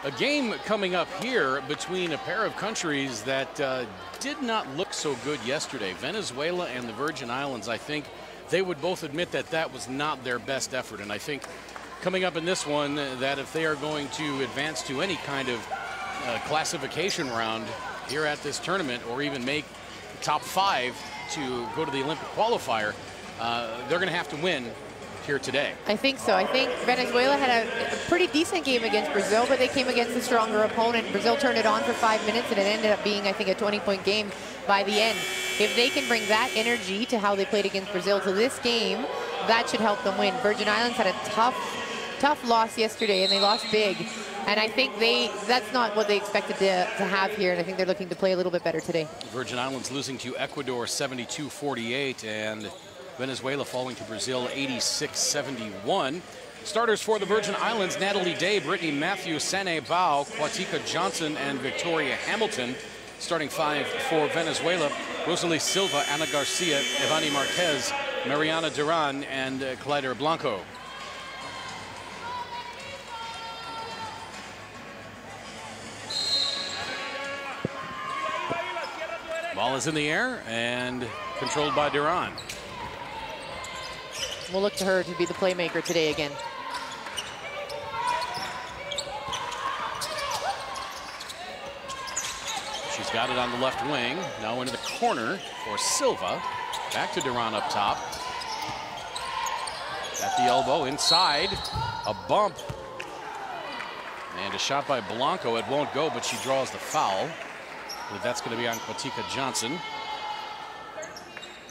A game coming up here between a pair of countries that did not look so good yesterday. Venezuela and the Virgin Islands, I think they would both admit that that was not their best effort. And I think coming up in this one, that if they are going to advance to any kind of classification round here at this tournament, or even make top 5 to go to the Olympic qualifier, they're going to have to win here today. I think so. I think Venezuela had a pretty decent game against Brazil, but they came against a stronger opponent. Brazil turned it on for 5 minutes, and it ended up being, I think, a 20-point game by the end. If they can bring that energy to how they played against Brazil to this game, that should help them win. Virgin Islands had a tough loss yesterday, and they lost big. And I think that's not what they expected to have here, and I think they're looking to play a little bit better today. Virgin Islands losing to Ecuador 72-48, and Venezuela falling to Brazil 86-71. Starters for the Virgin Islands: Natalie Day, Brittany Matthews, Sane Bao, Quatika Johnson, and Victoria Hamilton. Starting 5 for Venezuela: Rosalie Silva, Ana Garcia, Ivani Marquez, Mariana Duran, and Clyder Blanco. Ball is in the air and controlled by Duran. We'll look to her to be the playmaker today again. She's got it on the left wing. Now into the corner for Silva. Back to Duran up top. At the elbow, inside. A bump. And a shot by Blanco. It won't go, but she draws the foul. I believe that's going to be on Quatika Johnson.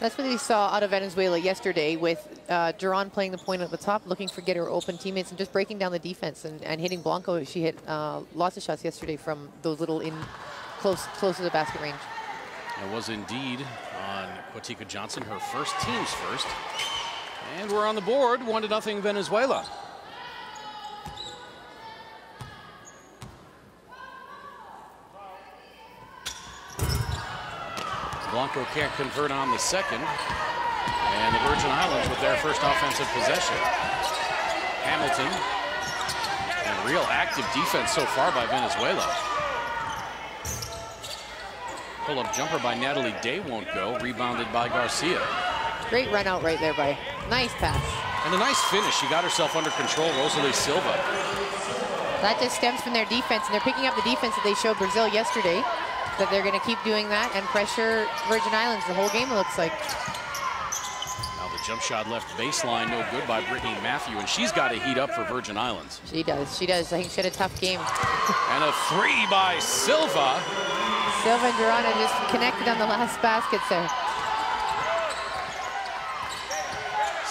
That's what we saw out of Venezuela yesterday, with Duran playing the point at the top, looking for get her open teammates and just breaking down the defense and hitting Blanco. She hit lots of shots yesterday from those little in close to the basket range. It was indeed on Quatika Johnson, her first, team's first. And we're on the board, 1-0 Venezuela. Blanco can't convert on the second. And the Virgin Islands with their first offensive possession. Hamilton. And real active defense so far by Venezuela. Pull-up jumper by Natalie Day won't go. Rebounded by Garcia. Great run out right there by. Nice pass. And a nice finish. She got herself under control, Rosalie Silva. That just stems from their defense, and they're picking up the defense that they showed Brazil yesterday. That they're going to keep doing that and pressure Virgin Islands the whole game, it looks like. Now the jump shot left baseline, no good by Brittany Matthews, and she's got to heat up for Virgin Islands. She does. She does. I think she had a tough game. And a 3 by Silva. Silva and Duran just connected on the last baskets there.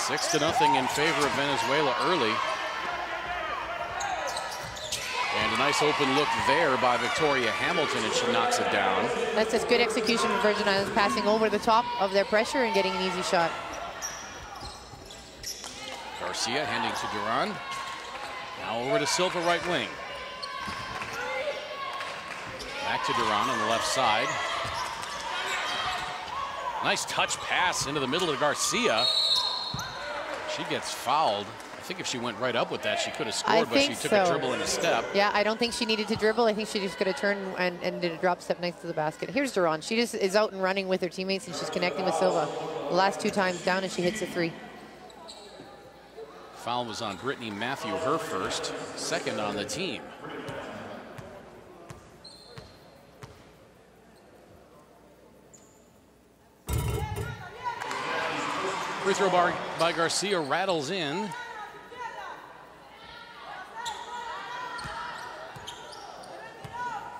6-0 in favor of Venezuela early. And a nice open look there by Victoria Hamilton, and she knocks it down. That's just good execution from Virgin Islands, passing over the top of their pressure and getting an easy shot. Garcia handing to Duran. Now over to Silva, right wing. Back to Duran on the left side. Nice touch pass into the middle of Garcia. She gets fouled. I think if she went right up with that, she could have scored, but she took a dribble and a step. Yeah, I don't think she needed to dribble. I think she just could have turned and did a drop step next to the basket. Here's Duran. She just is out and running with her teammates, and she's connecting with Silva. The last 2 times down, and she hits a 3. Foul was on Brittany Matthews, her first, second on the team. Free throw bar by Garcia rattles in.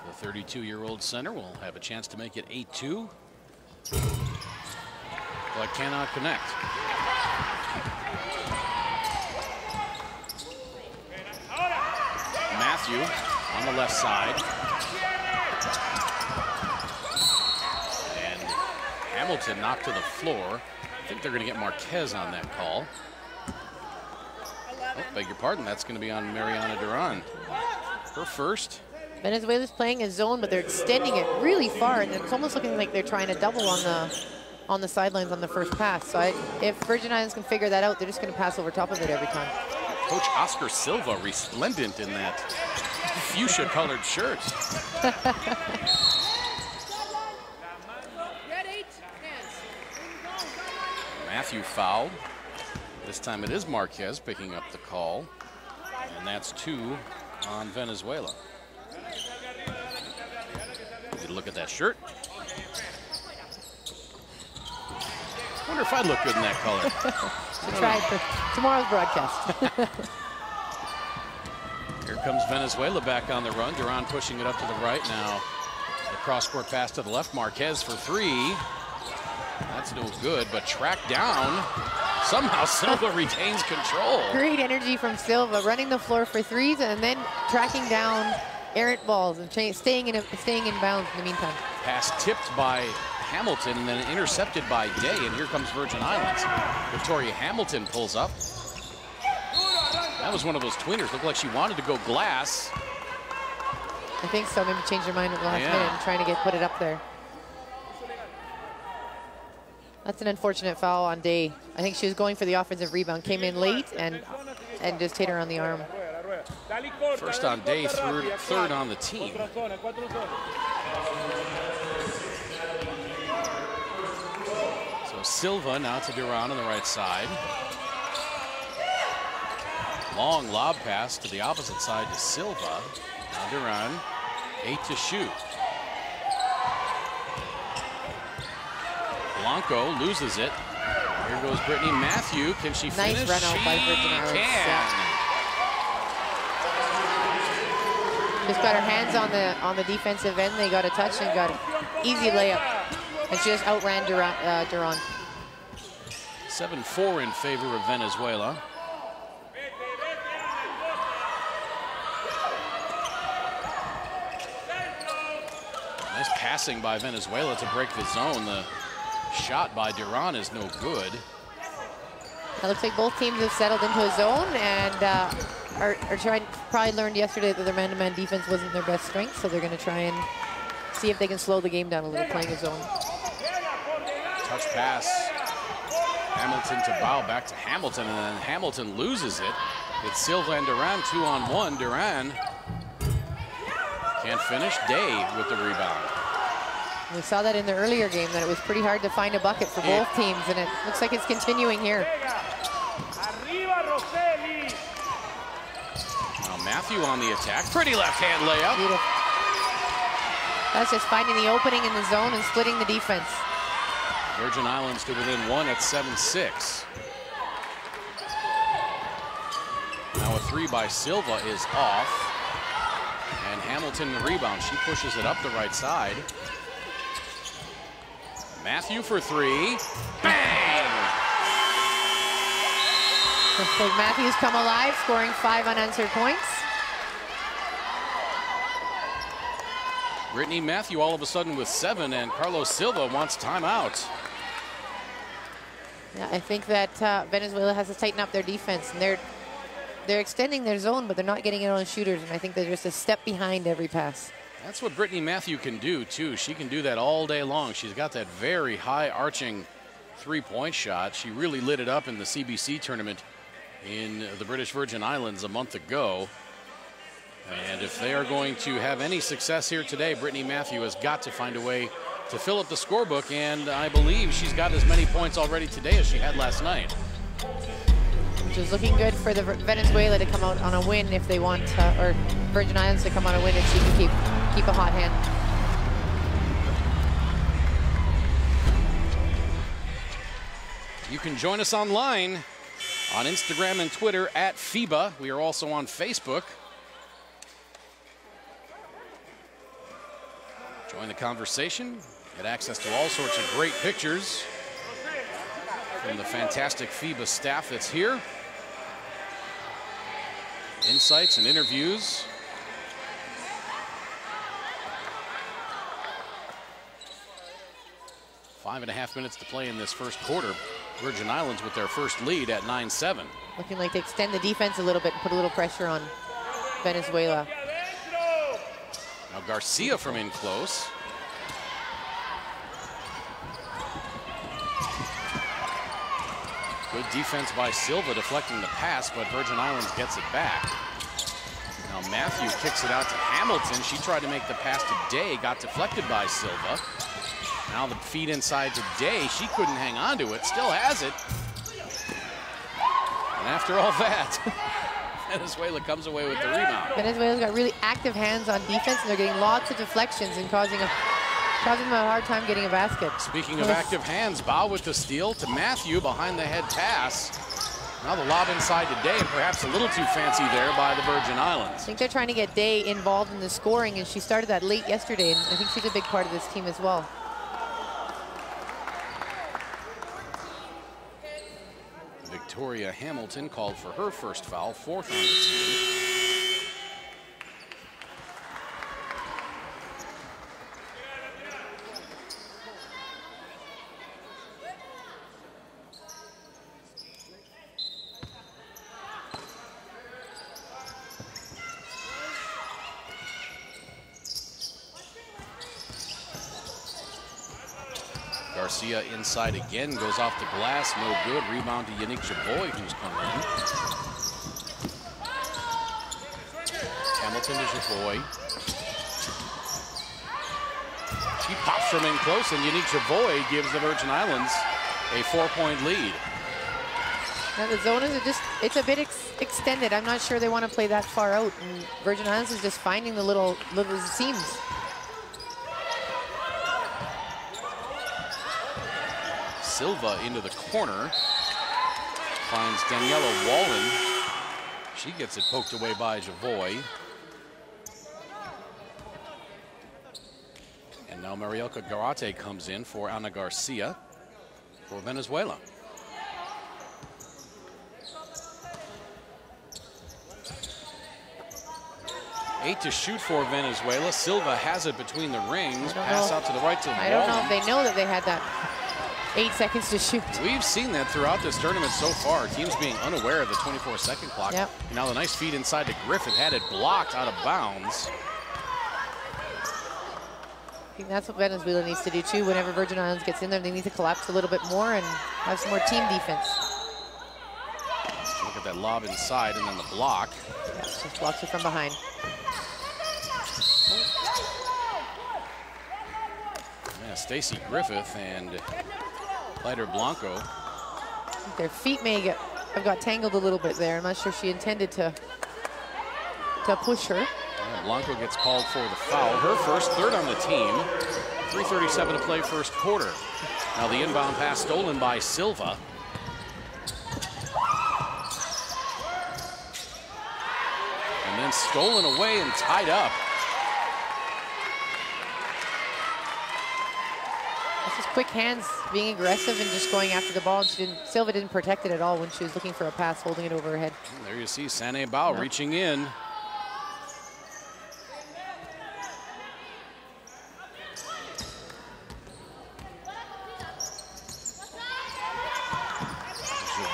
The 32-year-old center will have a chance to make it 8-2, but cannot connect. Matthew on the left side. And Hamilton knocked to the floor. I think they're going to get Marquez on that call. Oh, beg your pardon. That's going to be on Mariana Duran. Her first. Venezuela's playing a zone, but they're extending it really far, and it's almost looking like they're trying to double on the sidelines on the first pass. So if Virgin Islands can figure that out, they're just going to pass over top of it every time. Coach Oscar Silva resplendent in that fuchsia-colored shirt. Matthew fouled. This time it is Marquez picking up the call. And that's 2 on Venezuela. Good look at that shirt. Wonder if I look good in that color. Should try it for tomorrow's broadcast. Here comes Venezuela back on the run. Duran pushing it up to the right now. The cross-court pass to the left. Marquez for 3. That's no good, but tracked down. Somehow Silva retains control. Great energy from Silva, running the floor for 3s and then tracking down errant balls and staying in bounds in the meantime. Pass tipped by Hamilton and then intercepted by Day, and here comes Virgin Islands. Victoria Hamilton pulls up. That was one of those tweeners. Looked like she wanted to go glass. I think so. Maybe changed her mind at the last minute and trying to put it up there. That's an unfortunate foul on Day. I think she was going for the offensive rebound, came in late and just hit her on the arm. First on Day, third on the team. So Silva now to Duran on the right side. Long lob pass to the opposite side to Silva. Now Duran, 8 to shoot. Blanco loses it. Here goes Brittany Matthew. Can she finish? Nice run out by Virgin Islands. Just got her hands on the defensive end. They got a touch and got an easy layup. And she just outran Duran. 7-4 in favor of Venezuela. Nice passing by Venezuela to break the zone. The shot by Duran is no good. It looks like both teams have settled into a zone and are trying. Probably learned yesterday that their man-to-man defense wasn't their best strength, so they're going to try and see if they can slow the game down a little, playing a zone. Touch pass. Hamilton to Bow, back to Hamilton, and then Hamilton loses it. It's Silva and Duran, 2-on-1. Duran can't finish. Day with the rebound. We saw that in the earlier game, that it was pretty hard to find a bucket for both teams, and it looks like it's continuing here. Now Matthew on the attack. Pretty left-hand layup. Beautiful. That's just finding the opening in the zone and splitting the defense. Virgin Islands to within 1 at 7-6. Now a 3 by Silva is off. And Hamilton the rebound. She pushes it up the right side. Matthew for 3. Bang! Looks like Matthews come alive, scoring 5 unanswered points. Brittany Matthew all of a sudden with 7, and Carlos Silva wants timeout. Yeah, I think that Venezuela has to tighten up their defense, and they're extending their zone, but they're not getting it on shooters, and I think they're just a step behind every pass. That's what Brittany Matthew can do, too. She can do that all day long. She's got that very high arching three-point shot. She really lit it up in the CBC tournament in the British Virgin Islands a month ago. And if they are going to have any success here today, Brittany Matthew has got to find a way to fill up the scorebook, and I believe she's got as many points already today as she had last night. Which is looking good for the Venezuela to come out on a win if they want, or Virgin Islands to come on a win if she can keep a hot hand. You can join us online on Instagram and Twitter at FIBA. We are also on Facebook. Join the conversation. Get access to all sorts of great pictures from the fantastic FIBA staff that's here. Insights and interviews. Five and a half minutes to play in this first quarter. Virgin Islands with their first lead at 9-7. Looking like to extend the defense a little bit and put a little pressure on Venezuela. Now Garcia from in close. Good defense by Silva deflecting the pass, but Virgin Islands gets it back. Now Now Matthew kicks it out to Hamilton. She tried to make the pass to Day, got deflected by Silva. Now the feed inside to Day. She couldn't hang on to it, still has it. And after all that, Venezuela comes away with the rebound. Venezuela's got really active hands on defense, and they're getting lots of deflections and causing them a hard time getting a basket. Speaking of active hands, Bao with the steal to Matthew, behind the head pass. Now the lob inside to Day, and perhaps a little too fancy there by the Virgin Islands. I think they're trying to get Day involved in the scoring, and she started that late yesterday, and I think she's a big part of this team as well. Victoria Hamilton called for her first foul, 4th on the team. Garcia inside again, goes off the glass, no good. Rebound to Yannick Javoy, who's come in. Hamilton to Javoy. She pops from in close, and Yannick Javoy gives the Virgin Islands a 4-point lead. Now the zone is it's a bit extended. I'm not sure they want to play that far out, and Virgin Islands is just finding the little seams. Silva into the corner, finds Daniela Wallen. She gets it poked away by Javoy. And now Marielka Garate comes in for Ana Garcia for Venezuela. Eight to shoot for Venezuela. Silva has it between the rings. Pass out to the right to Wallen. I don't know if they know that they had that 8 seconds to shoot. We've seen that throughout this tournament so far. Teams being unaware of the 24-second clock. Yep. And now the nice feed inside to Griffith, had it blocked out of bounds. I think that's what Venezuela needs to do too. Whenever Virgin Islands gets in there, they need to collapse a little bit more and have some more team defense. Let's look at that lob inside and then the block. Yeah, just blocks it from behind. Yeah, Stacey Griffith and Leiter Blanco. I think their feet may have got tangled a little bit there. I'm not sure she intended to push her. Yeah, Blanco gets called for the foul. Her first, 3rd on the team. 3:37 to play first quarter. Now the inbound pass stolen by Silva. And then stolen away and tied up. This is quick hands, being aggressive and just going after the ball. And Silva didn't protect it at all when she was looking for a pass, holding it over her head. And there you see Sané Bao reaching in.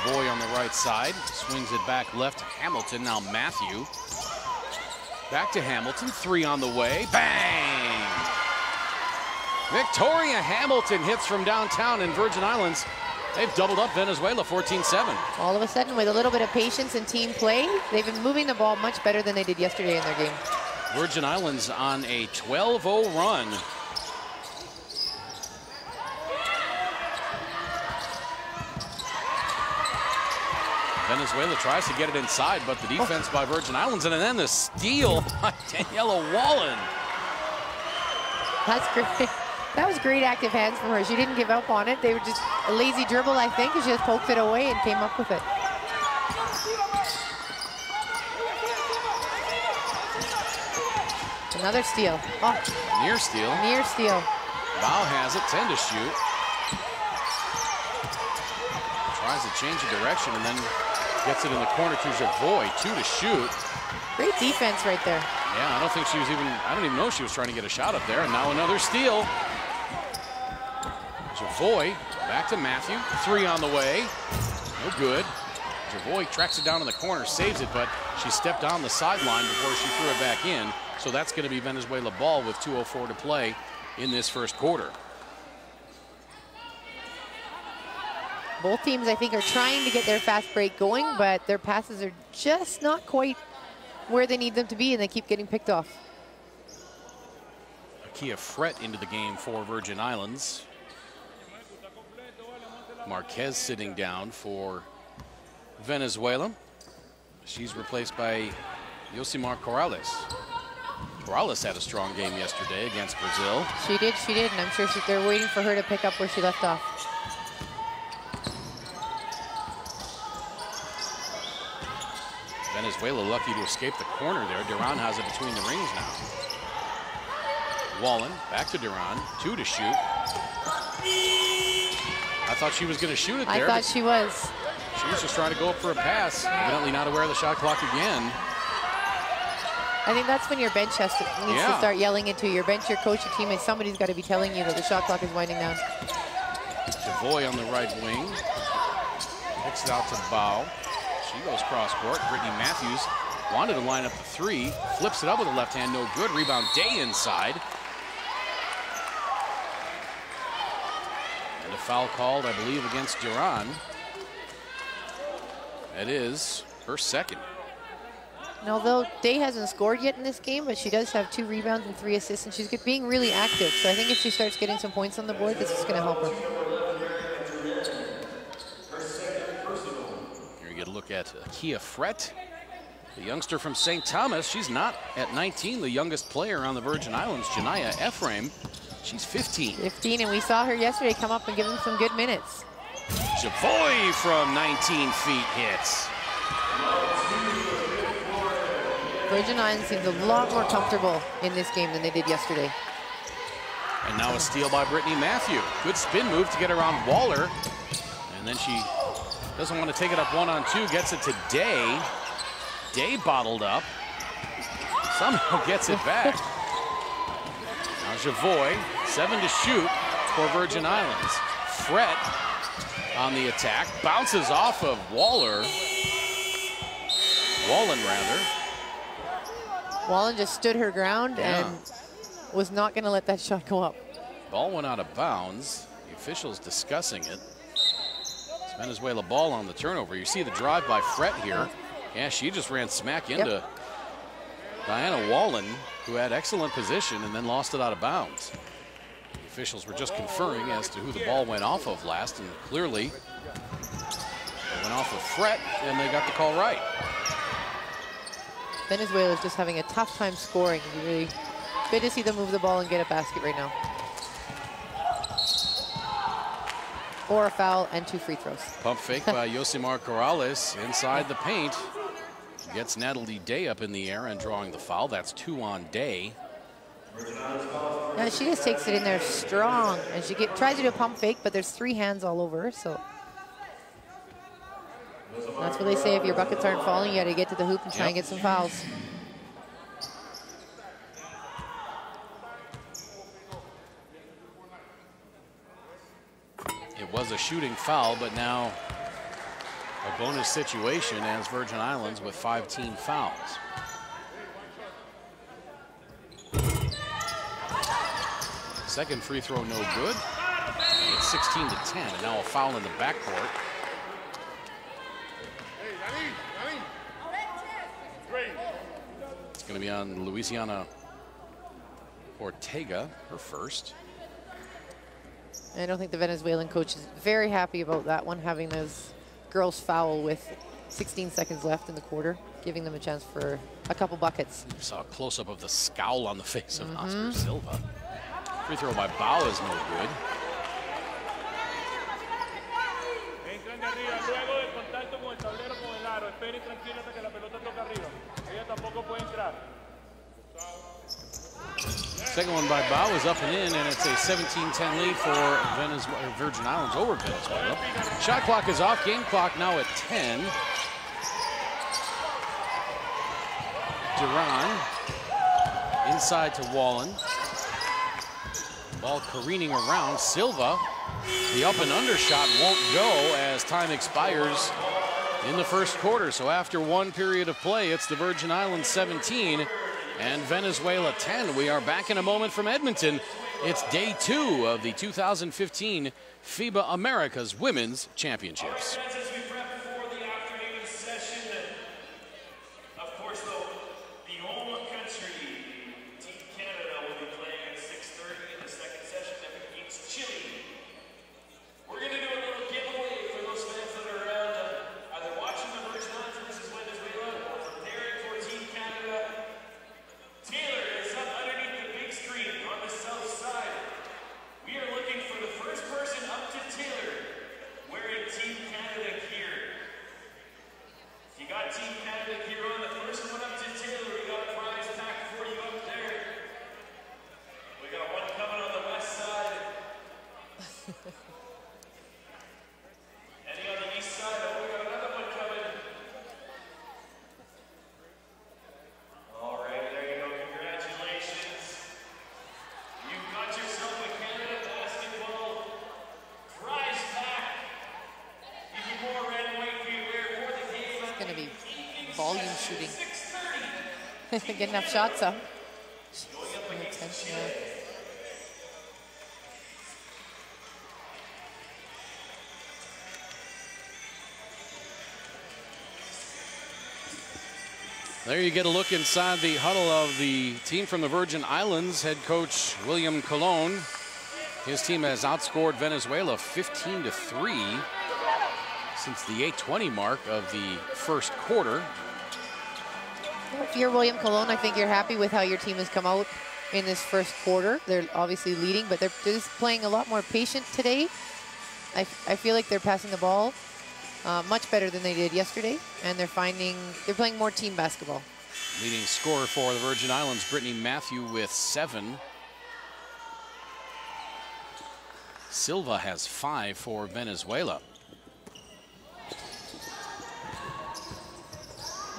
Javoy on the right side, swings it back left to Hamilton. Now Matthew. Back to Hamilton, 3 on the way. Bang! Victoria Hamilton hits from downtown in Virgin Islands. They've doubled up Venezuela, 14-7. All of a sudden, with a little bit of patience and team play, they've been moving the ball much better than they did yesterday in their game. Virgin Islands on a 12-0 run. Venezuela tries to get it inside, but the defense by Virgin Islands, and then the steal by Daniela Wallen. That's great. That was great active hands from her. She didn't give up on it. They were just a lazy dribble, I think, and she just poked it away and came up with it. Another steal. Oh. Near steal. Near steal. Bao has it, 10 to shoot. Tries to change the direction and then gets it in the corner to Javoy, 2 to shoot. Great defense right there. Yeah, I don't think she was even, I don't even know if she was trying to get a shot up there. And now another steal. Javoy back to Matthew, 3 on the way. No good. Javoy tracks it down in the corner, saves it, but she stepped on the sideline before she threw it back in. So that's going to be Venezuela ball with 2:04 to play in this first quarter. Both teams, I think, are trying to get their fast break going, but their passes are just not quite where they need them to be, and they keep getting picked off. Akia Fret into the game for Virgin Islands. Marquez sitting down for Venezuela. She's replaced by Yosimar Corrales. Corrales had a strong game yesterday against Brazil. She did, and I'm sure they're waiting for her to pick up where she left off. Venezuela lucky to escape the corner there. Duran has it between the rings now. Wallen back to Duran, 2 to shoot. I thought she was going to shoot it there. I thought she was. She was just trying to go up for a pass. Evidently not aware of the shot clock again. I think that's when your bench needs to start yelling into your bench, your coach, your teammates. Somebody's got to be telling you that the shot clock is winding down. Savoy on the right wing. Kicks it out to Bow. She goes cross court. Brittany Matthews wanted to line up the 3. Flips it up with the left hand. No good. Rebound Day inside. And a foul called, I believe, against Duran. That is her second. And although Day hasn't scored yet in this game, but she does have 2 rebounds and 3 assists, and she's being really active. So I think if she starts getting some points on the board, this is going to help her. Here you get a look at Akia Fret, the youngster from St. Thomas. She's not at 19, the youngest player on the Virgin Islands. Janaya Ephraim, she's 15. 15, and we saw her yesterday come up and give them some good minutes. Savoy from 19 feet hits. Virgin Islands seems a lot more comfortable in this game than they did yesterday. And now a steal by Brittany Matthew. Good spin move to get around Waller. And then she doesn't want to take it up 1-on-2, gets it to Day. Day bottled up. Somehow gets it back. Now Savoy, 7 to shoot for Virgin Islands. Fret on the attack, bounces off of Wallen rather. Wallen just stood her ground and was not going to let that shot go up. Ball went out of bounds. The officials discussing it. It's Venezuela ball on the turnover. You see the drive by Fret here. Yeah, she just ran smack into Diana Wallen, who had excellent position and then lost it out of bounds. The officials were just conferring as to who the ball went off of last, and clearly it went off of Fret, and they got the call right. Venezuela is just having a tough time scoring. It's really good to see them move the ball and get a basket right now. Or a foul and 2 free throws. Pump fake by Yosimar Corrales inside the paint. Gets Natalie Day up in the air and drawing the foul. That's 2 on Day. Yeah, she just takes it in there strong. And she tries to do a pump fake, but there's 3 hands all over her, so. That's what they say, if your buckets aren't falling, you got to get to the hoop and try and get some fouls. It was a shooting foul, but now a bonus situation as Virgin Islands with 5 team fouls. Second free throw no good. It's 16 to 10, and now a foul in the backcourt. It's going to be on Luisiana Ortega, her first. I don't think the Venezuelan coach is very happy about that one, having those girls foul with 16 seconds left in the quarter, giving them a chance for a couple buckets. You saw a close-up of the scowl on the face of Oscar Silva. Free throw by Bao is no good. Second one by Bao is up and in, and it's a 17-10 lead for Virgin Islands over Venezuela. Shot clock is off. Game clock now at 10. Duran inside to Wallen. Ball careening around. Silva, the up and under shot won't go as time expires in the first quarter. So after 1 period of play, it's the Virgin Islands 17 and Venezuela 10. We are back in a moment from Edmonton. It's day 2 of the 2015 FIBA Americas Women's Championships. Get enough shots up. There you get a look inside the huddle of the team from the Virgin Islands. Head coach William Colon. His team has outscored Venezuela 15-3 since the 8:20 mark of the first quarter. If you're William Colon, I think you're happy with how your team has come out in this first quarter. They're obviously leading, but they're just playing a lot more patient today. I feel like they're passing the ball much better than they did yesterday, and they're playing more team basketball. Leading scorer for the Virgin Islands, Brittany Matthew with 7. Silva has 5 for Venezuela.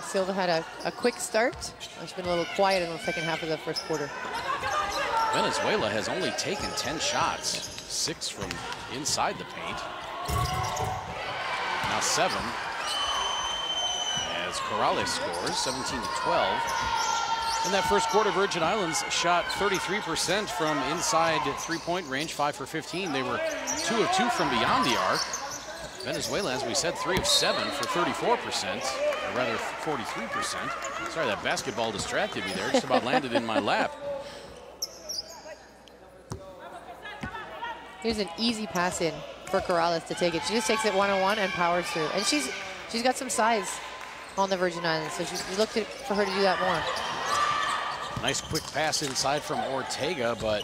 Silva had a quick start. It's been a little quiet in the second half of the first quarter. Venezuela has only taken 10 shots, 6 from inside the paint. Now 7 as Corrales scores, 17-12. In that first quarter, Virgin Islands shot 33% from inside three-point range, 5 for 15. They were 2 of 2 from beyond the arc. Venezuela, as we said, 3 of 7 for 34%, or rather 43%. Sorry, that basketball distracted me there. Just about landed in my lap. Here's an easy pass in for Corrales to take it. She just takes it one-on-one and powers through. And she's got some size on the Virgin Islands, so she's looked for her to do that more. Nice quick pass inside from Ortega, but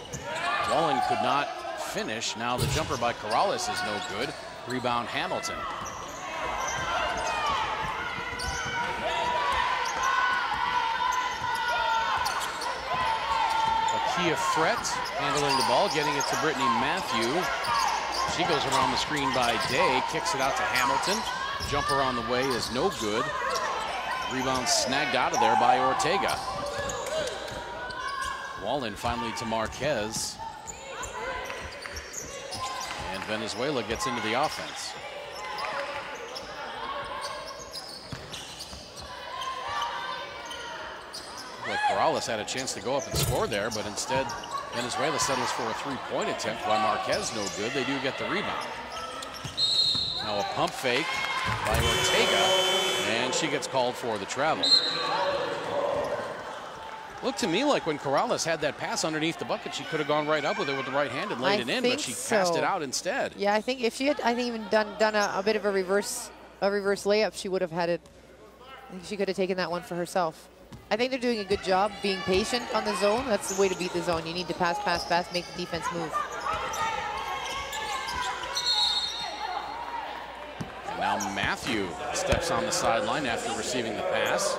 Wallen could not finish. Now the jumper by Corrales is no good. Rebound Hamilton. Akia Fret handling the ball, getting it to Brittany Matthew. She goes around the screen by Day, kicks it out to Hamilton. Jumper on the way is no good. Rebound snagged out of there by Ortega. Wallen finally to Marquez. And Venezuela gets into the offense. Like Corrales had a chance to go up and score there, but instead Venezuela settles for a three-point attempt by Marquez. No good. They do get the rebound. Now a pump fake by Ortega, and she gets called for the travel. Looked to me like when Corrales had that pass underneath the bucket, she could have gone right up with it with the right hand and laid it in, but she passed it out instead. Yeah, I think if she had, even done a bit of a reverse layup, she would have had it. I think she could have taken that one for herself. I think they're doing a good job being patient on the zone. That's the way to beat the zone. You need to pass, pass, pass, make the defense move. And now Matthew steps on the sideline after receiving the pass.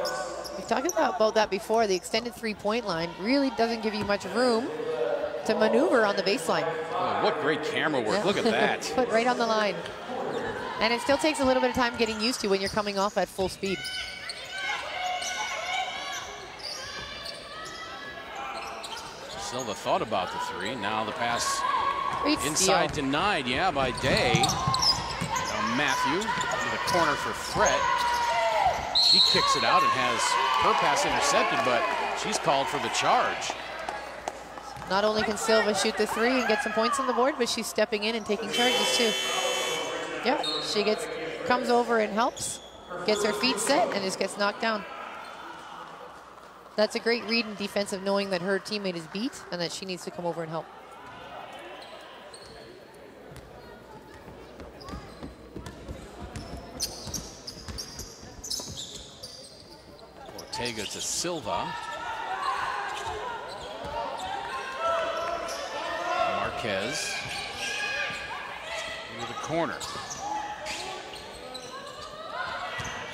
We've talked about that before. The extended three-point line really doesn't give you much room to maneuver on the baseline. Oh, what great camera work. Yeah. Look at that. Put right on the line. And it still takes a little bit of time getting used to when you're coming off at full speed. Silva thought about the three. Now the pass great inside steal. Denied, yeah, by Day. Now Matthew to the corner for Fret. She kicks it out and has her pass intercepted, but she's called for the charge. Not only can Silva shoot the three and get some points on the board, but she's stepping in and taking charges too. Yeah, she comes over and helps, gets her feet set, and just gets knocked down. That's a great read in defensive, knowing that her teammate is beat and that she needs to come over and help. Ortega to Silva. Marquez into the corner.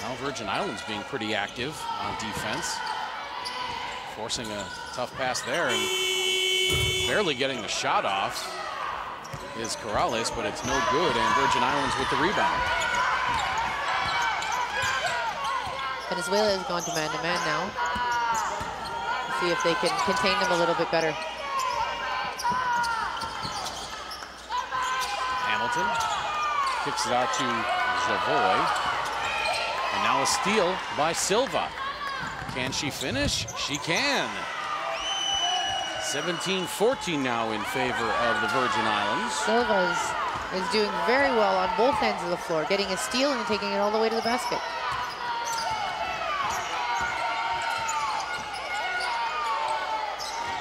Now Virgin Islands being pretty active on defense. Forcing a tough pass there and barely getting the shot off is Corrales, but it's no good, and Virgin Islands with the rebound. Venezuela has gone to man-to-man now. Let's see if they can contain them a little bit better. Hamilton kicks it out to Zavoy. And now a steal by Silva. Can she finish? She can. 17-14 now in favor of the Virgin Islands. Silva is doing very well on both ends of the floor, getting a steal and taking it all the way to the basket.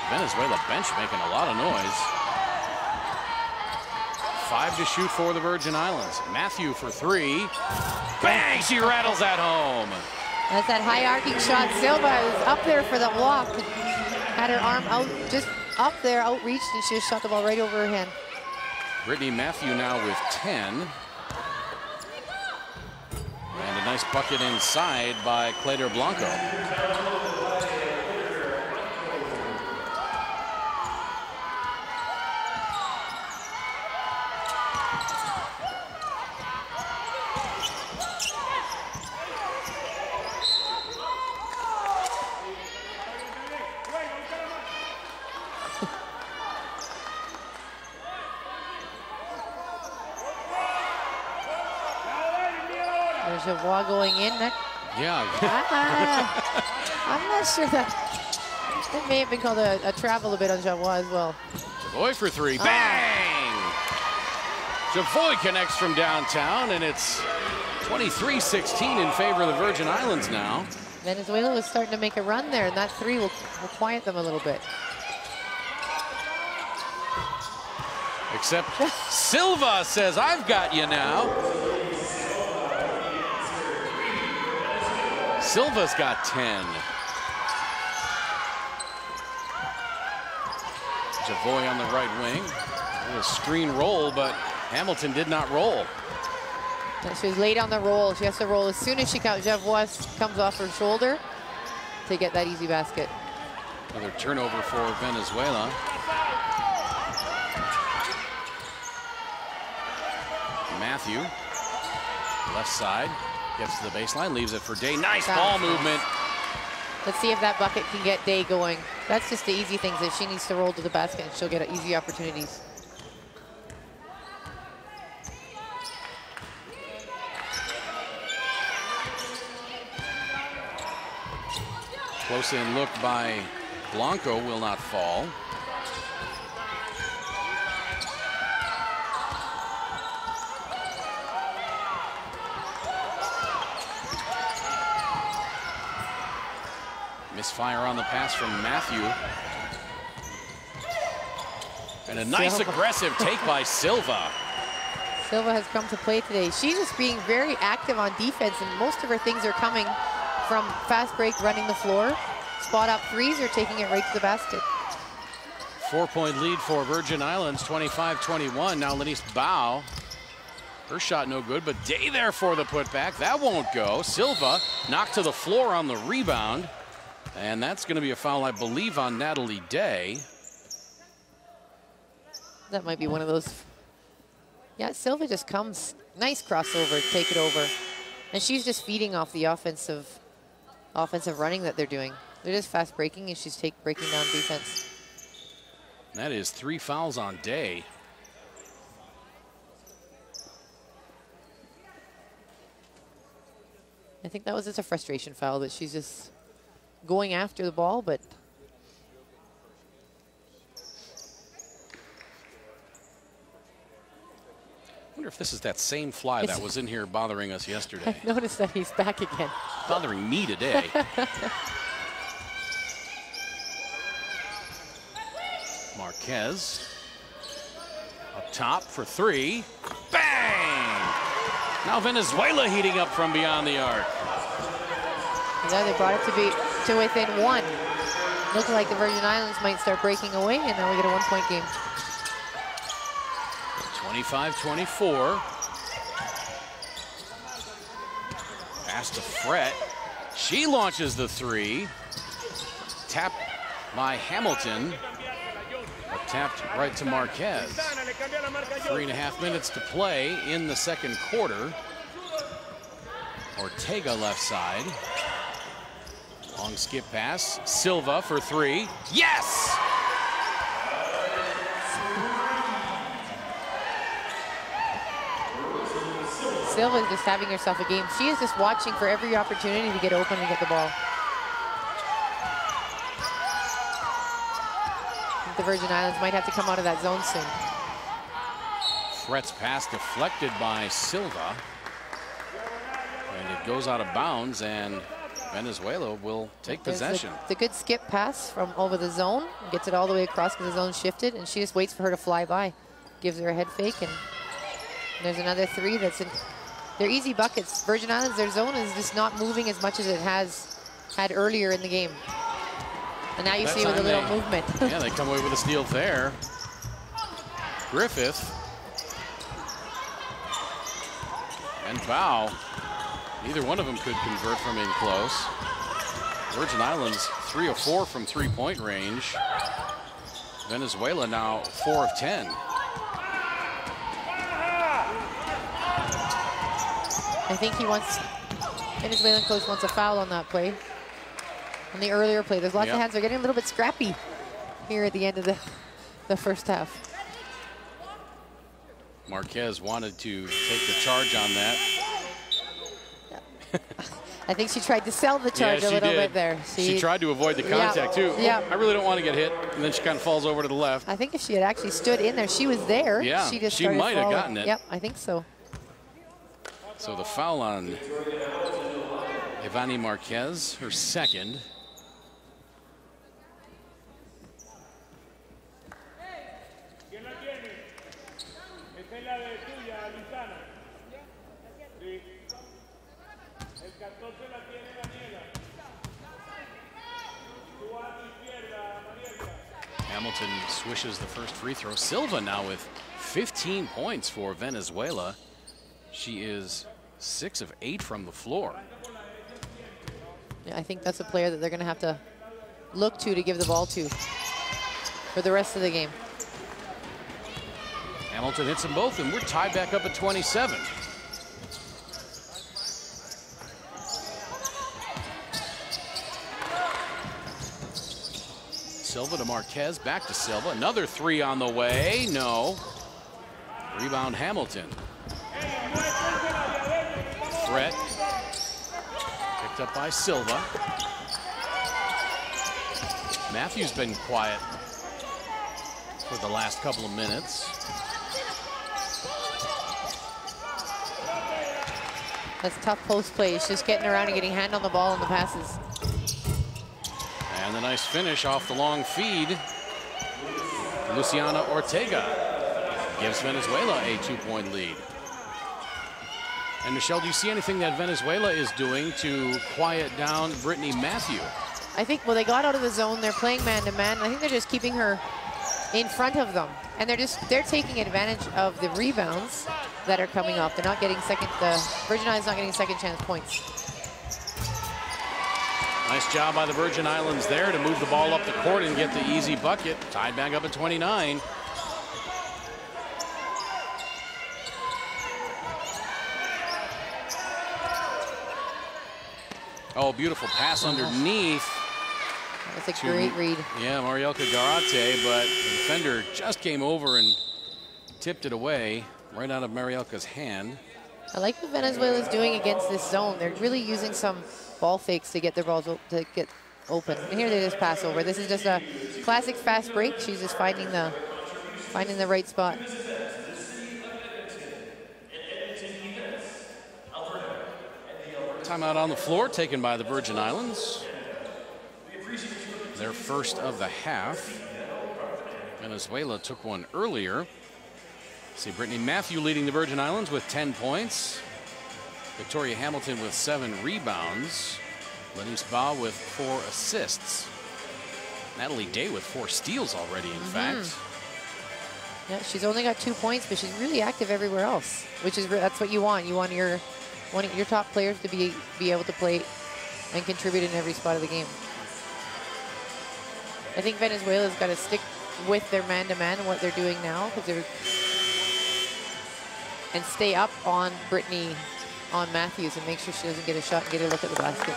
Venezuela bench making a lot of noise. 5 to shoot for the Virgin Islands. Matthew for 3. Bang! She rattles that home. That's that high arcing shot. Silva is up there for the block. Had her arm out, just up there, outreached, and she just shot the ball right over her hand. Brittany Matthew now with 10. And a nice bucket inside by Claytor Blanco. Javois going in. Yeah. I'm not sure that it may have been called a travel a bit on Javois as well. Javois for 3. Bang! Javois connects from downtown, and it's 23-16 in favor of the Virgin Islands now. Venezuela was starting to make a run there, and that 3 will quiet them a little bit. Except Silva says, I've got you now. Silva's got 10. Javois on the right wing. A screen roll, but Hamilton did not roll. She was late on the roll. She has to roll as soon as she comes. Javois comes off her shoulder to get that easy basket. Another turnover for Venezuela. Matthew, left side. Gets to the baseline, leaves it for Day. Nice ball movement. Let's see if that bucket can get Day going. That's just the easy things that she needs to roll to the basket, and she'll get easy opportunities. Close in look by Blanco will not fall. Misfire on the pass from Matthew. And a nice aggressive take by Silva. Silva has come to play today. She's just being very active on defense, and most of her things are coming from fast break, running the floor, spot up threes, or taking it right to the basket. 4-point lead for Virgin Islands, 25-21. Now Lenise Bao. Her shot no good, but Day there for the putback. That won't go. Silva knocked to the floor on the rebound. And that's going to be a foul, I believe, on Natalie Day. That might be one of those. Yeah, Silva just comes. Nice crossover, take it over. And she's just feeding off the offensive running that they're doing. They're just fast breaking, and she's breaking down defense. That is 3 fouls on Day. I think that was just a frustration foul, that she's just going after the ball, but I wonder if this is that same fly that was in here bothering us yesterday. I noticed that he's back again. Bothering me today. Marquez up top for 3. Bang! Now Venezuela heating up from beyond the arc. Yeah, they brought it to within 1. Looked like the Virgin Islands might start breaking away, and now we get a 1-point game. 25-24. Pass to Fret. She launches the 3. Tapped by Hamilton. But tapped right to Marquez. 3.5 minutes to play in the second quarter. Ortega left side. Long skip pass. Silva for 3. Yes! Silva is just having herself a game. She is just watching for every opportunity to get open and get the ball. think the Virgin Islands might have to come out of that zone soon. Fret's pass deflected by Silva. And it goes out of bounds, and Venezuela will take possession. The good skip pass from over the zone. Gets it all the way across because the zone shifted, and she just waits for her to fly by. Gives her a head fake, and there's another three that's in. They're easy buckets. Virgin Islands, their zone is just not moving as much as it has had earlier in the game. And now you see with a little movement. Yeah, they come away with a steal there. Griffith. And Bao. Neither one of them could convert from in close. Virgin Islands 3 of 4 from three-point range. Venezuela now 4 of 10. I think Venezuelan coach wants a foul on that play. On the earlier play, there's lots of hands. They're getting a little bit scrappy here at the end of the first half. Marquez wanted to take the charge on that. I think she tried to sell the charge a little bit there. She tried to avoid the contact too. Yeah. I really don't want to get hit. And then she kind of falls over to the left. I think if she had actually stood in there, she was there. Yeah, she might have gotten it. Yep, I think so. So the foul on Ivani Marquez, her second. Hamilton swishes the first free throw. Silva now with 15 points for Venezuela. She is 6 of 8 from the floor. Yeah, I think that's a player that they're going to have to look to give the ball to for the rest of the game. Hamilton hits them both, and we're tied back up at 27. Silva to Marquez, back to Silva. Another three on the way. No. Rebound Hamilton. Fret. Picked up by Silva. Matthews been quiet for the last couple of minutes. That's tough post play. She's just getting around and getting hand on the ball on the passes. And the nice finish off the long feed. Luciana Ortega gives Venezuela a 2-point lead. And Michelle, do you see anything that Venezuela is doing to quiet down Brittany Matthew? I think, well, they got out of the zone. They're playing man-to-man. I think they're just keeping her in front of them. And they're taking advantage of the rebounds that are coming up. They're not getting the Virgin Islands not getting second chance points. Nice job by the Virgin Islands there to move the ball up the court and get the easy bucket. Tied back up at 29. Oh, beautiful pass underneath. That's a great read. Yeah, Marielka Garate, but the defender just came over and tipped it away right out of Marielka's hand. I like what Venezuela's doing against this zone. They're really using some ball fakes to get their balls to get open. And here they just pass over. This is just a classic fast break. She's just finding the right spot. Timeout on the floor taken by the Virgin Islands. Their first of the half. Venezuela took one earlier. See Brittany Matthew leading the Virgin Islands with 10 points. Victoria Hamilton with 7 rebounds. Lenise Ba with 4 assists. Natalie Day with 4 steals already, in fact. Yeah, she's only got 2 points, but she's really active everywhere else, which is that's what you want. You want your top players to be able to play and contribute in every spot of the game. I think Venezuela's got to stick with their man-to-man and what they're doing now, and stay up on Brittany, on Matthews, and make sure she doesn't get a shot and get a look at the basket.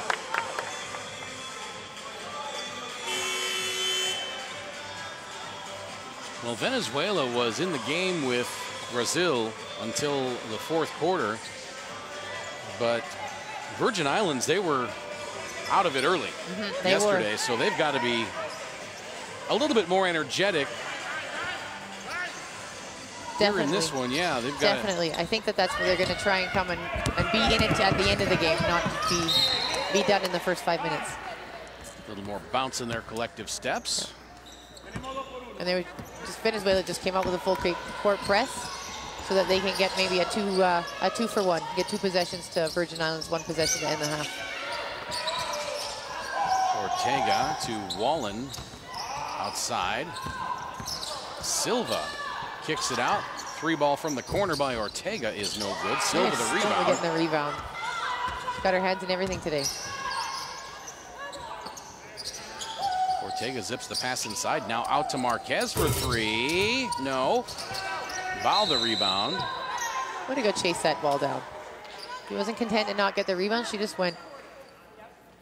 Well, Venezuela was in the game with Brazil until the fourth quarter, but Virgin Islands, they were out of it early yesterday, so they've got to be a little bit more energetic. Definitely. Here in this one, yeah, they've got definitely. I think that that's where they're going to try and come and be in it at the end of the game, not be done in the first 5 minutes. A little more bounce in their collective steps. And they were just, Venezuela just came out with a full court press so that they can get maybe a 2-for-1, get 2 possessions to Virgin Islands, 1 possession to end the half. Ortega to Wallen outside. Silva kicks it out. 3-ball from the corner by Ortega is no good. Silva the rebound. Getting the rebound. She's got her hands in everything today. Ortega zips the pass inside. Now out to Marquez for 3. No. Val the rebound. Way to go chase that ball down. She wasn't content to not get the rebound. She just went.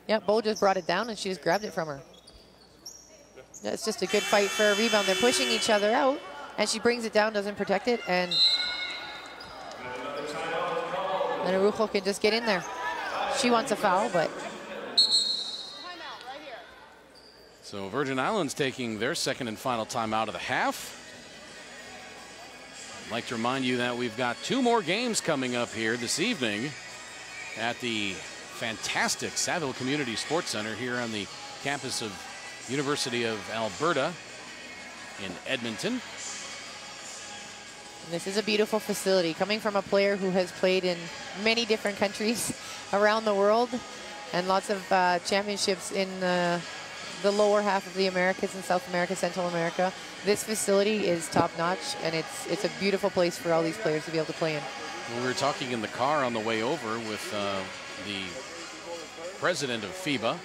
Yeah, Bo just brought it down and she just grabbed it from her. That's just a good fight for a rebound. They're pushing each other out and she brings it down, doesn't protect it, and Araujo can just get in there. She wants a foul, but. So Virgin Islands taking their second and final timeout of the half. I'd like to remind you that we've got 2 more games coming up here this evening at the fantastic Saville Community Sports Center here on the campus of University of Alberta in Edmonton. This is a beautiful facility, coming from a player who has played in many different countries around the world and lots of championships in the lower half of the Americas and South America, Central America. This facility is top-notch, and it's a beautiful place for all these players to be able to play in. Well, we were talking in the car on the way over with the president of FIBA.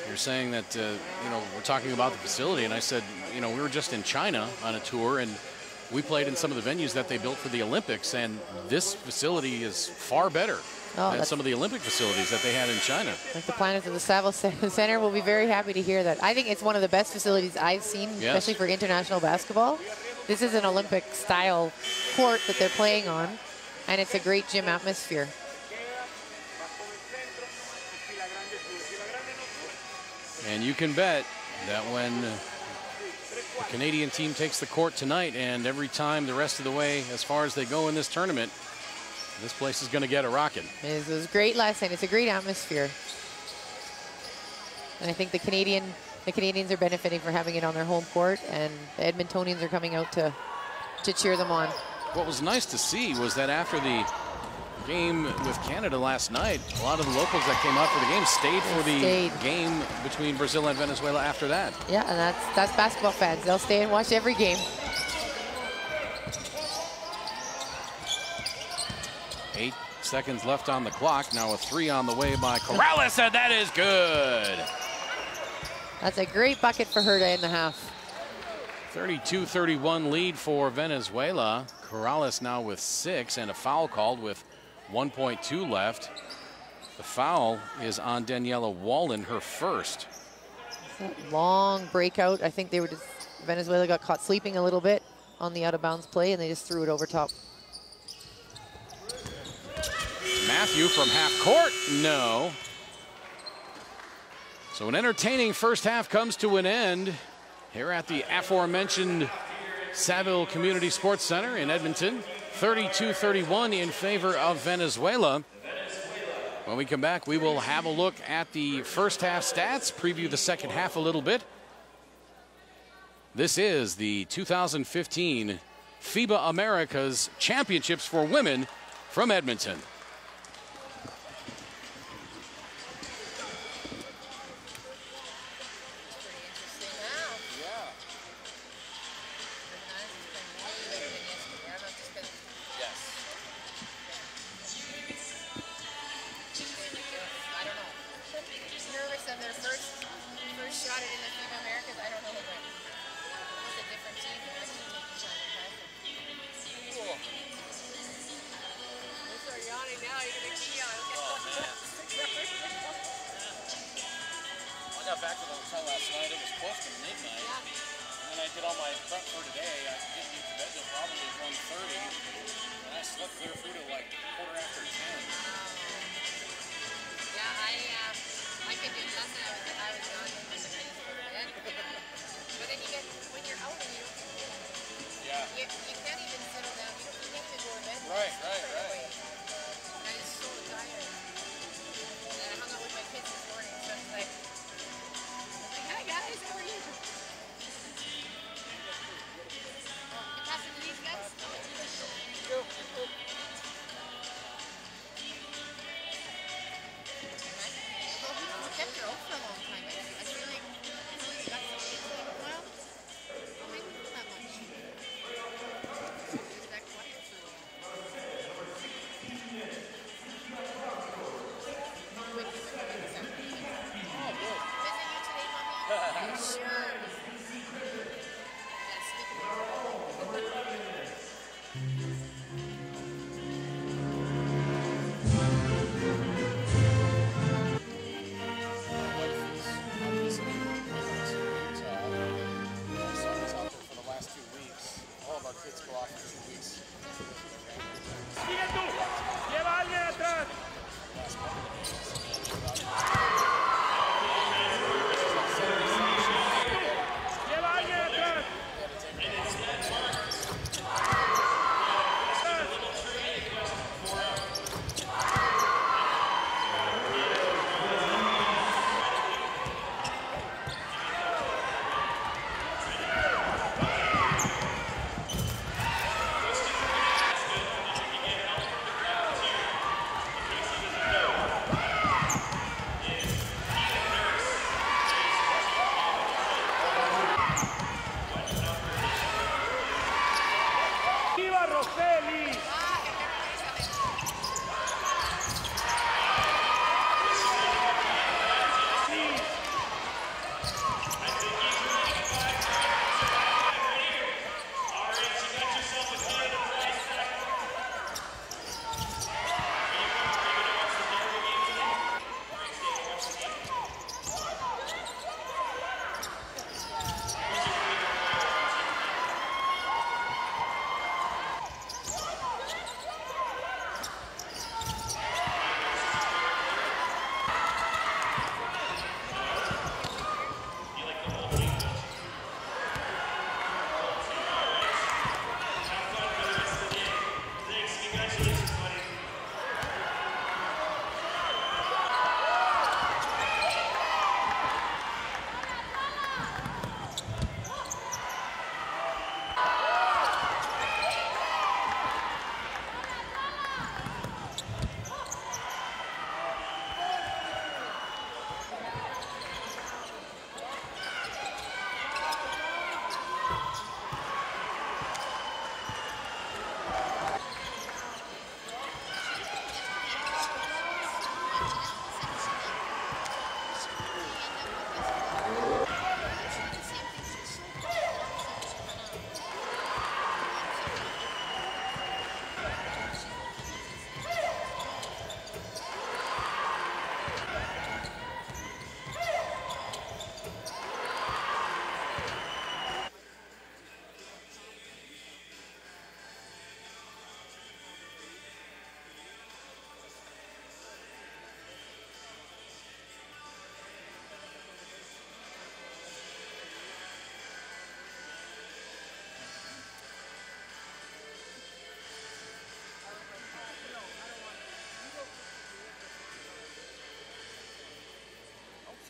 You're saying that, you know, we're talking about the facility, and I said, you know, we were just in China on a tour, and we played in some of the venues that they built for the Olympics, and this facility is far better than some of the Olympic facilities that they had in China. Like the planners of the Saville Center will be very happy to hear that. I think it's one of the best facilities I've seen, especially for international basketball. This is an Olympic-style court that they're playing on, and it's a great gym atmosphere. And you can bet that when the Canadian team takes the court tonight, and every time the rest of the way as far as they go in this tournament, this place is going to get a rocking. It was great last night. It's a great atmosphere. And I think the Canadians are benefiting from having it on their home court, and the Edmontonians are coming out to cheer them on. What was nice to see was that after the game with Canada last night, a lot of the locals that came out for the game stayed for the game between Brazil and Venezuela after that. Yeah, and that's basketball fans. They'll stay and watch every game. 8 seconds left on the clock. Now a 3 on the way by Corrales, and that is good. That's a great bucket for her to end the half. 32-31 lead for Venezuela. Corrales now with 6, and a foul called with 1.2 left. The foul is on Daniela Wallen, her first. That long breakout. I think they were just, Venezuela got caught sleeping a little bit on the out-of-bounds play, and they just threw it over top. Matthew from half court, no. So an entertaining first half comes to an end here at the aforementioned Saville Community Sports Center in Edmonton. 32-31 in favor of Venezuela. When we come back, we will have a look at the first half stats, preview the second half a little bit. This is the 2015 FIBA Americas Championships for Women from Edmonton. then you get, when you're out and you can't even settle down. You can't even go to bed. Right. Away. And I just so tired. And I hung out with my kids this morning, so it's like, hi guys, how are you? Oh, you passing to these guys? Well, we kept her out for a long time. I feel like you got some kids in a while. Well, maybe not that much. It was that quiet for a while. When you were coming this afternoon. Oh, good. Visit you today, Mommy? Sure. Gotta sleep in the Kids go off for 2 weeks. ¡Sigue tú! ¡Lleva a alguien atrás! ¡Lleva a alguien atrás! ¡Viva Roseli!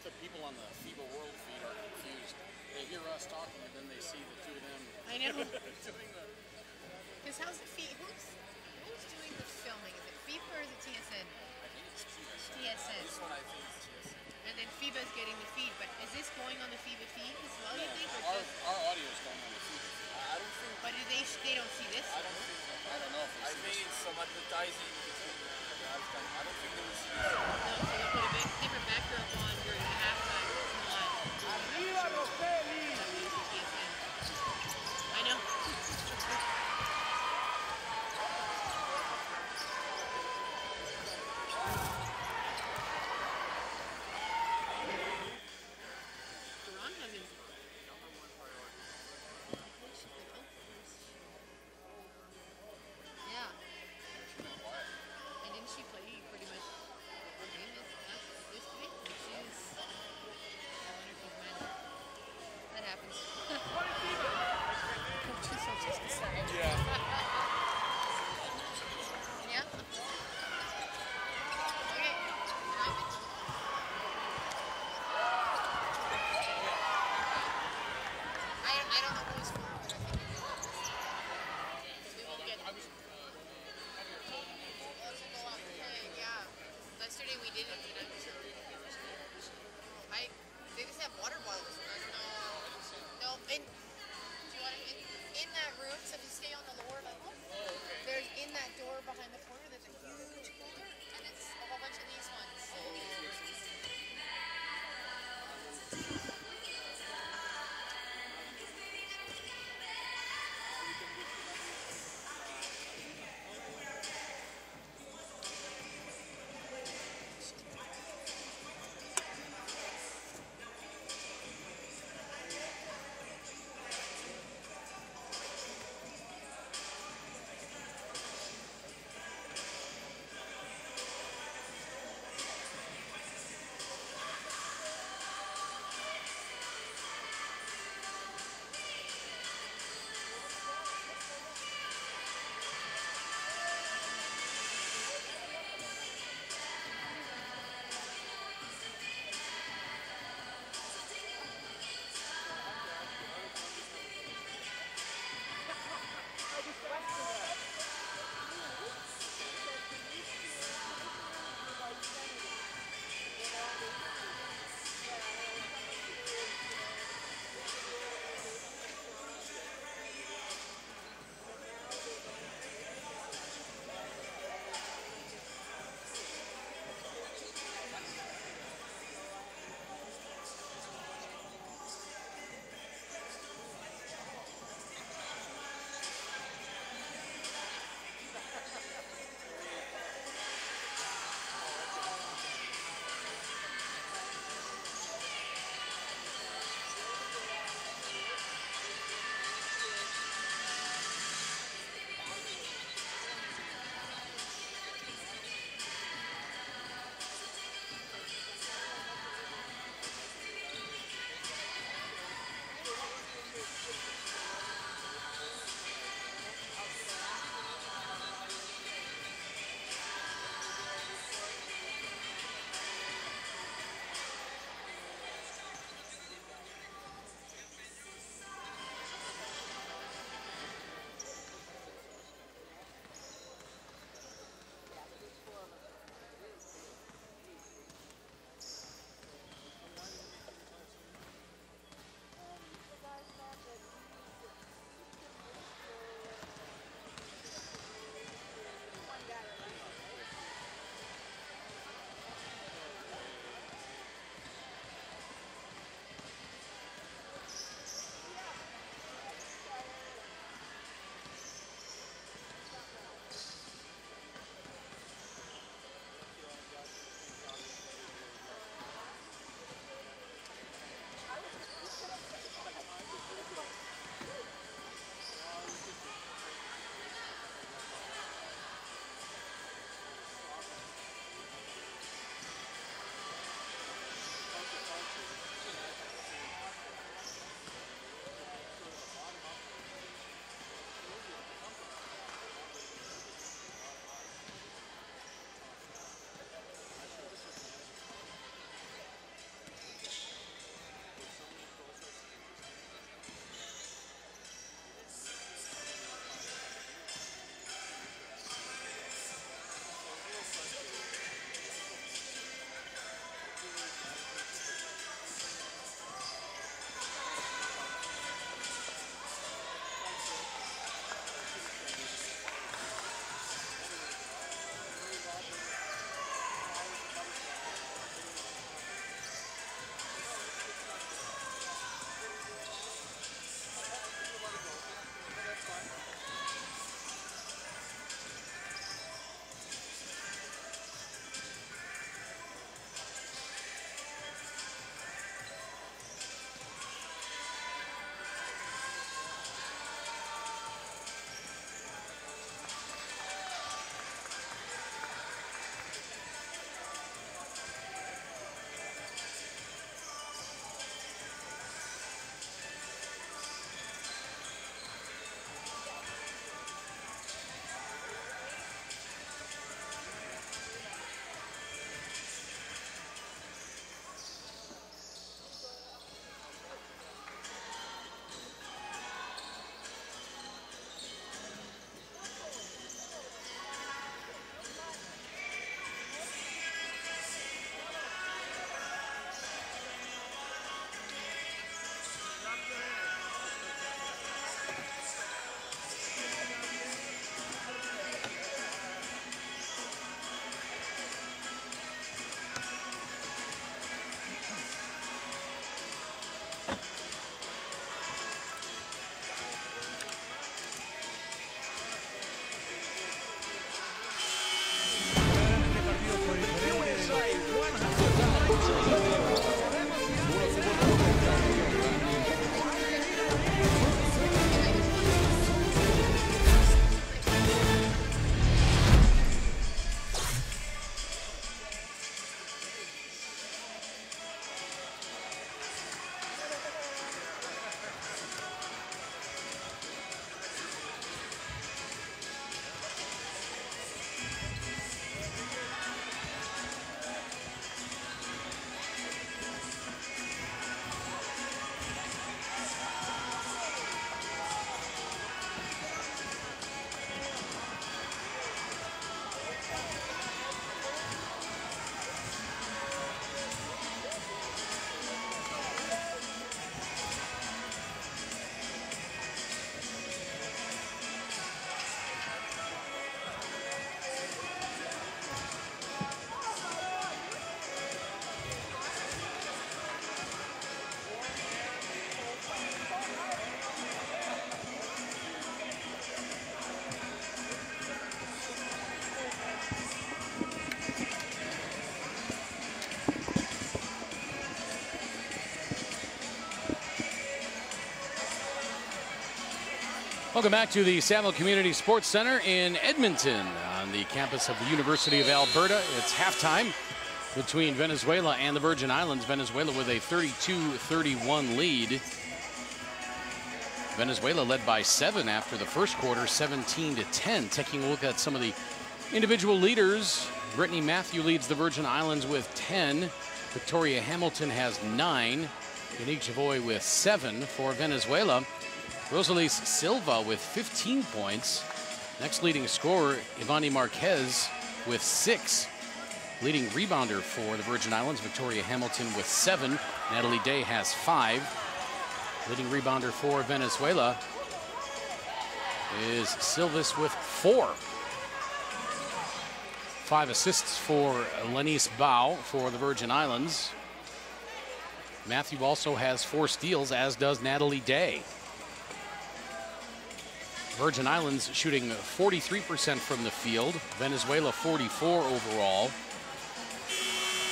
The people on the FIBA World feed are confused. They hear us talking and then they see the two of them. I know. doing the... Because how's the feed? Who's doing the filming? Is it FIBA or is it TSN? I think it's TSN. TSN. This one I think is TSN. And then FIBA's getting the feed, but is this going on the FIBA feed as well, you think? Our audio is going on the FIBA feed. I don't think. But they don't see this? I don't know if I made some advertising between the halftime. I don't think they will see No, so they'll put a big different backdrop on during the halftime. ¡Arriba Roseli! I know. Yeah. And didn't she play pretty much the game this week? I wonder if he's mad. I don't know who he's for, but I think it's we won't get him. Oh, to go out and play, yeah. Yesterday we didn't, you know. They just have water bottles. No, do you want it in that room? So if you stay on the lower level, there's in that door behind the corner. There's a huge cooler, and it's a whole bunch of these ones. Welcome back to the Samuel Community Sports Center in Edmonton on the campus of the University of Alberta. It's halftime between Venezuela and the Virgin Islands. Venezuela with a 32-31 lead. Venezuela led by 7 after the first quarter, 17-10. Taking a look at some of the individual leaders. Brittany Matthew leads the Virgin Islands with 10. Victoria Hamilton has 9. Unique Javoy with 7 for Venezuela. Rosalise Silva with 15 points. Next leading scorer, Ivani Marquez with 6. Leading rebounder for the Virgin Islands, Victoria Hamilton with 7. Natalie Day has 5. Leading rebounder for Venezuela is Silvis with 4. 5 assists for Lenice Bao for the Virgin Islands. Matthew also has 4 steals, as does Natalie Day. Virgin Islands shooting 43% from the field. Venezuela 44 overall.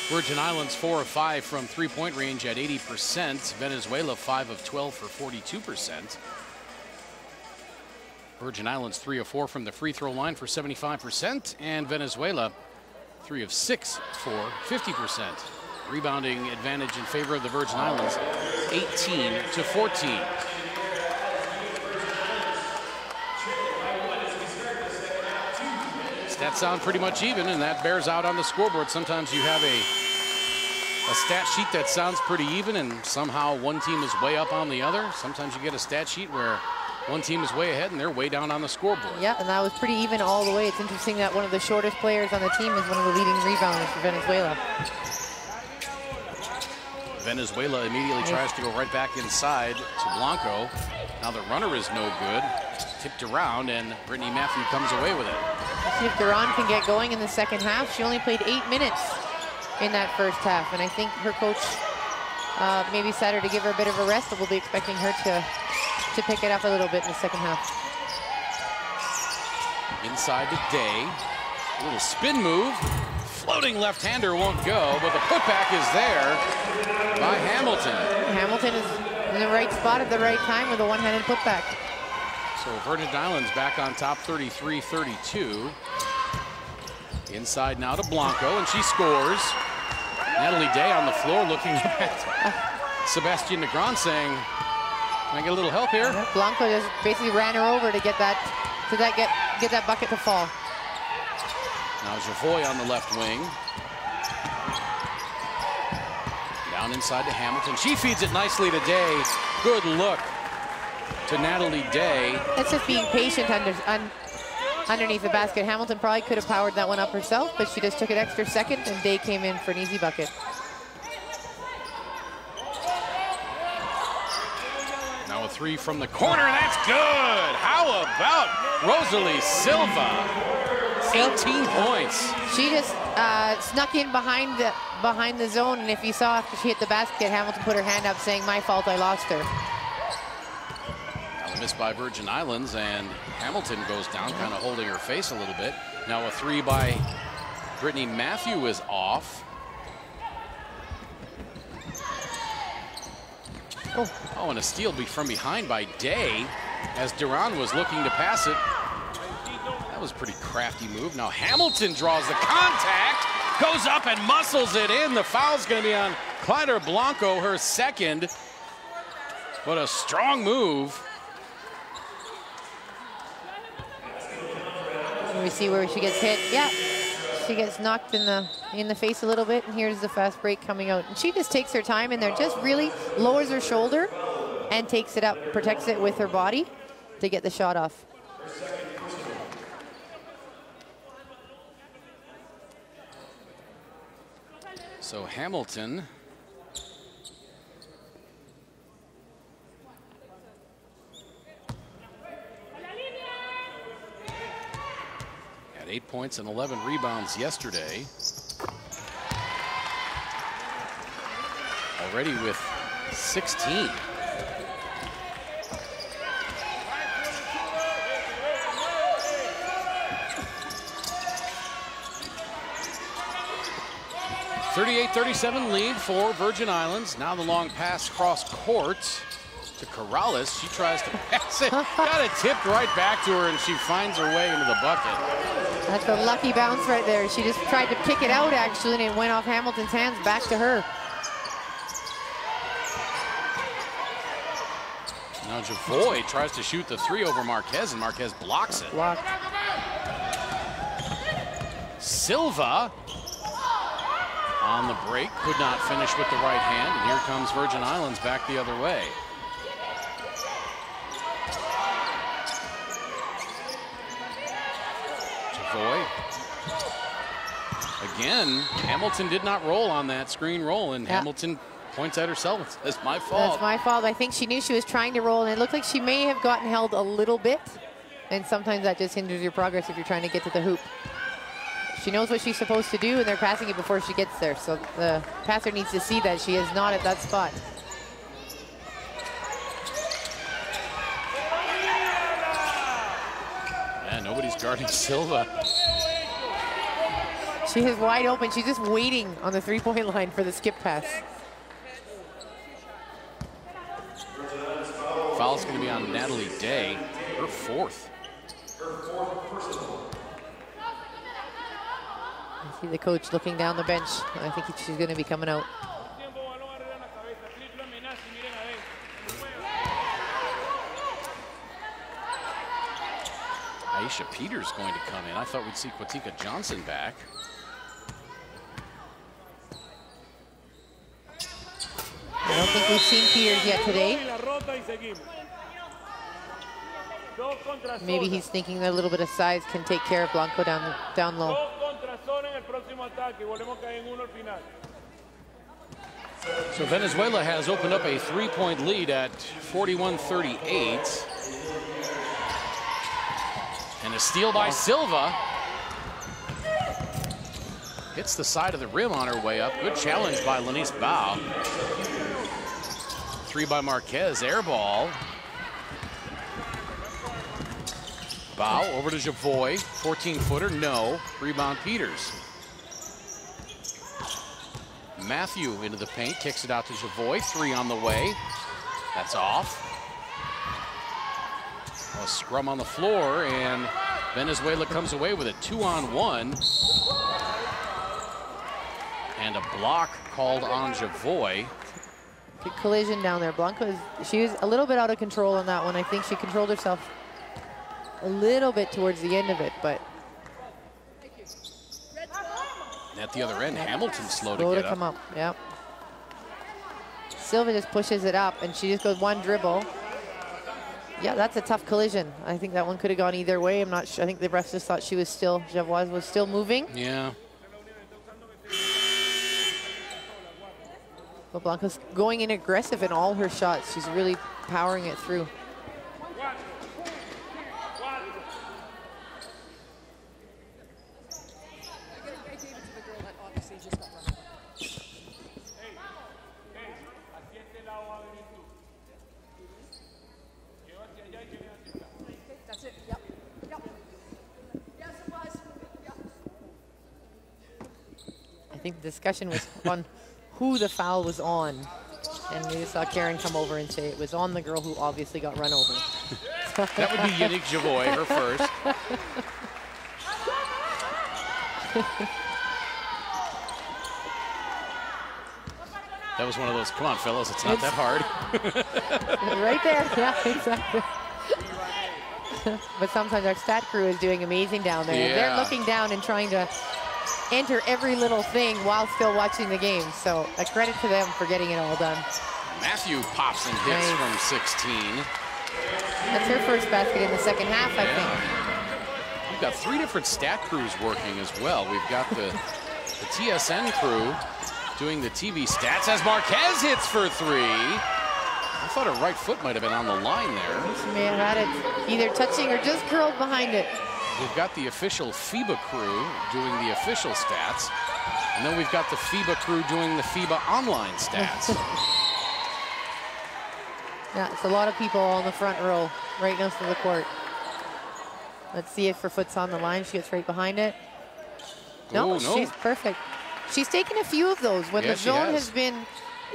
Virgin Islands 4 of 5 from three-point range at 80%. Venezuela 5 of 12 for 42%. Virgin Islands 3 of 4 from the free throw line for 75%. And Venezuela 3 of 6 for 50%. Rebounding advantage in favor of the Virgin Islands, 18-14. Stats sound pretty much even, and that bears out on the scoreboard. Sometimes you have a stat sheet that sounds pretty even, and somehow one team is way up on the other. Sometimes you get a stat sheet where one team is way ahead and they're way down on the scoreboard. Yeah, and that was pretty even all the way. It's interesting that one of the shortest players on the team is one of the leading rebounders for Venezuela. Venezuela immediately tries to go right back inside to Blanco. Now the runner is no good. Tipped around, and Brittany Matthew comes away with it. Let's see if Duran can get going in the second half. She only played 8 minutes in that first half, and I think her coach maybe said her to give her a bit of a rest, but we'll be expecting her to pick it up a little bit in the second half. Inside to Day. A little spin move. Floating left-hander won't go, but the putback is there by Hamilton. Hamilton is in the right spot at the right time with a one-handed putback. So Virgin Islands back on top, 33-32. Inside now to Blanco, and she scores. Natalie Day on the floor looking at Sebastian Negron saying, can I get a little help here? Blanco just basically ran her over to get that bucket to fall. Now Javoy on the left wing. Down inside to Hamilton. She feeds it nicely to Day. Good look to Natalie Day. That's just being patient underneath the basket. Hamilton probably could have powered that one up herself, but she just took an extra second, and Day came in for an easy bucket. Now a 3 from the corner, and that's good. How about Rosalie Silva? 18 points. She just snuck in behind the zone, and if you saw after she hit the basket, Hamilton put her hand up saying, "My fault, I lost her." Now a miss by Virgin Islands, and Hamilton goes down, kind of holding her face a little bit. Now a 3 by Brittany Matthew is off. Oh, and a steal from behind by Day as Duran was looking to pass it. That was a pretty crafty move. Now Hamilton draws the contact, goes up and muscles it in. The foul's going to be on Clyder Blanco, her second. What a strong move. Let me see where she gets hit. Yeah, she gets knocked in the face a little bit, and here's the fast break coming out. And she just takes her time in there, just really lowers her shoulder and takes it up, protects it with her body to get the shot off. So Hamilton had 8 points and 11 rebounds yesterday. Already with 16. .38-37 lead for Virgin Islands. Now the long pass cross court To Corrales, she tries to pass it. Got it tipped right back to her, and she finds her way into the bucket. That's a lucky bounce right there. She just tried to kick it out, actually, and it went off Hamilton's hands back to her. Now Javoy tries to shoot the 3 over Marquez, and Marquez blocks it. Blocked. Silva on the break, could not finish with the right hand, and here comes Virgin Islands back the other way. Javoy. Again, Hamilton did not roll on that screen roll, and Hamilton points at herself and says, "My fault." That's my fault. I think she knew she was trying to roll, and it looked like she may have gotten held a little bit, and sometimes that just hinders your progress if you're trying to get to the hoop. She knows what she's supposed to do, and they're passing it before she gets there, so the passer needs to see that she is not at that spot. Yeah, nobody's guarding Silva. She is wide open. She's just waiting on the three-point line for the skip pass. Foul's going to be on Natalie Day, her 4th. I see the coach looking down the bench. I think she's going to be coming out. Aisha Peters going to come in. I thought we'd see Kwatika Johnson back. I don't think we've seen Peters yet today. Maybe he's thinking that a little bit of size can take care of Blanco down low. So Venezuela has opened up a 3-point lead at 41-38. And a steal by Silva. Hits the side of the rim on her way up. Good challenge by Lenice Bao. 3 by Marquez, air ball. Bao over to Javoy, 14-footer, no. Rebound Peters. Matthew into the paint, kicks it out to Javoy, 3 on the way. That's off. A scrum on the floor, and Venezuela comes away with a 2-on-1. And a block called on Javoy. Good collision down there. Blanco, she was a little bit out of control on that one. I think she controlled herself a little bit towards the end of it, but at the other end, Hamilton slow to come up. Yep. Silva just pushes it up, and she just goes one dribble. Yeah, that's a tough collision. I think that one could have gone either way. I'm not sure. I think the refs just thought she was still, Javois was still moving. Yeah. But Blanco's going in aggressive in all her shots. She's really powering it through. I think the discussion was on who the foul was on. And we saw Karen come over and say it was on the girl who obviously got run over. That would be Yannick Javoy, her first. That was one of those, come on, fellas, it's not that hard. Right there, yeah, exactly. But sometimes our stat crew is doing amazing down there. Yeah. They're looking down and trying to enter every little thing while still watching the game. So a credit to them for getting it all done. Matthew pops and hits from 16. That's her first basket in the second half, I think. We've got 3 different stat crews working as well. We've got the TSN crew doing the TV stats as Marquez hits for 3. I thought her right foot might have been on the line there. She may have had it either touching or just curled behind it. We've got the official FIBA crew doing the official stats. And then we've got the FIBA crew doing the FIBA online stats. Yeah, it's a lot of people on the front row right next to the court. Let's see if her foot's on the line. She gets right behind it. No, Ooh, no. She's perfect. She's taken a few of those when the zone has been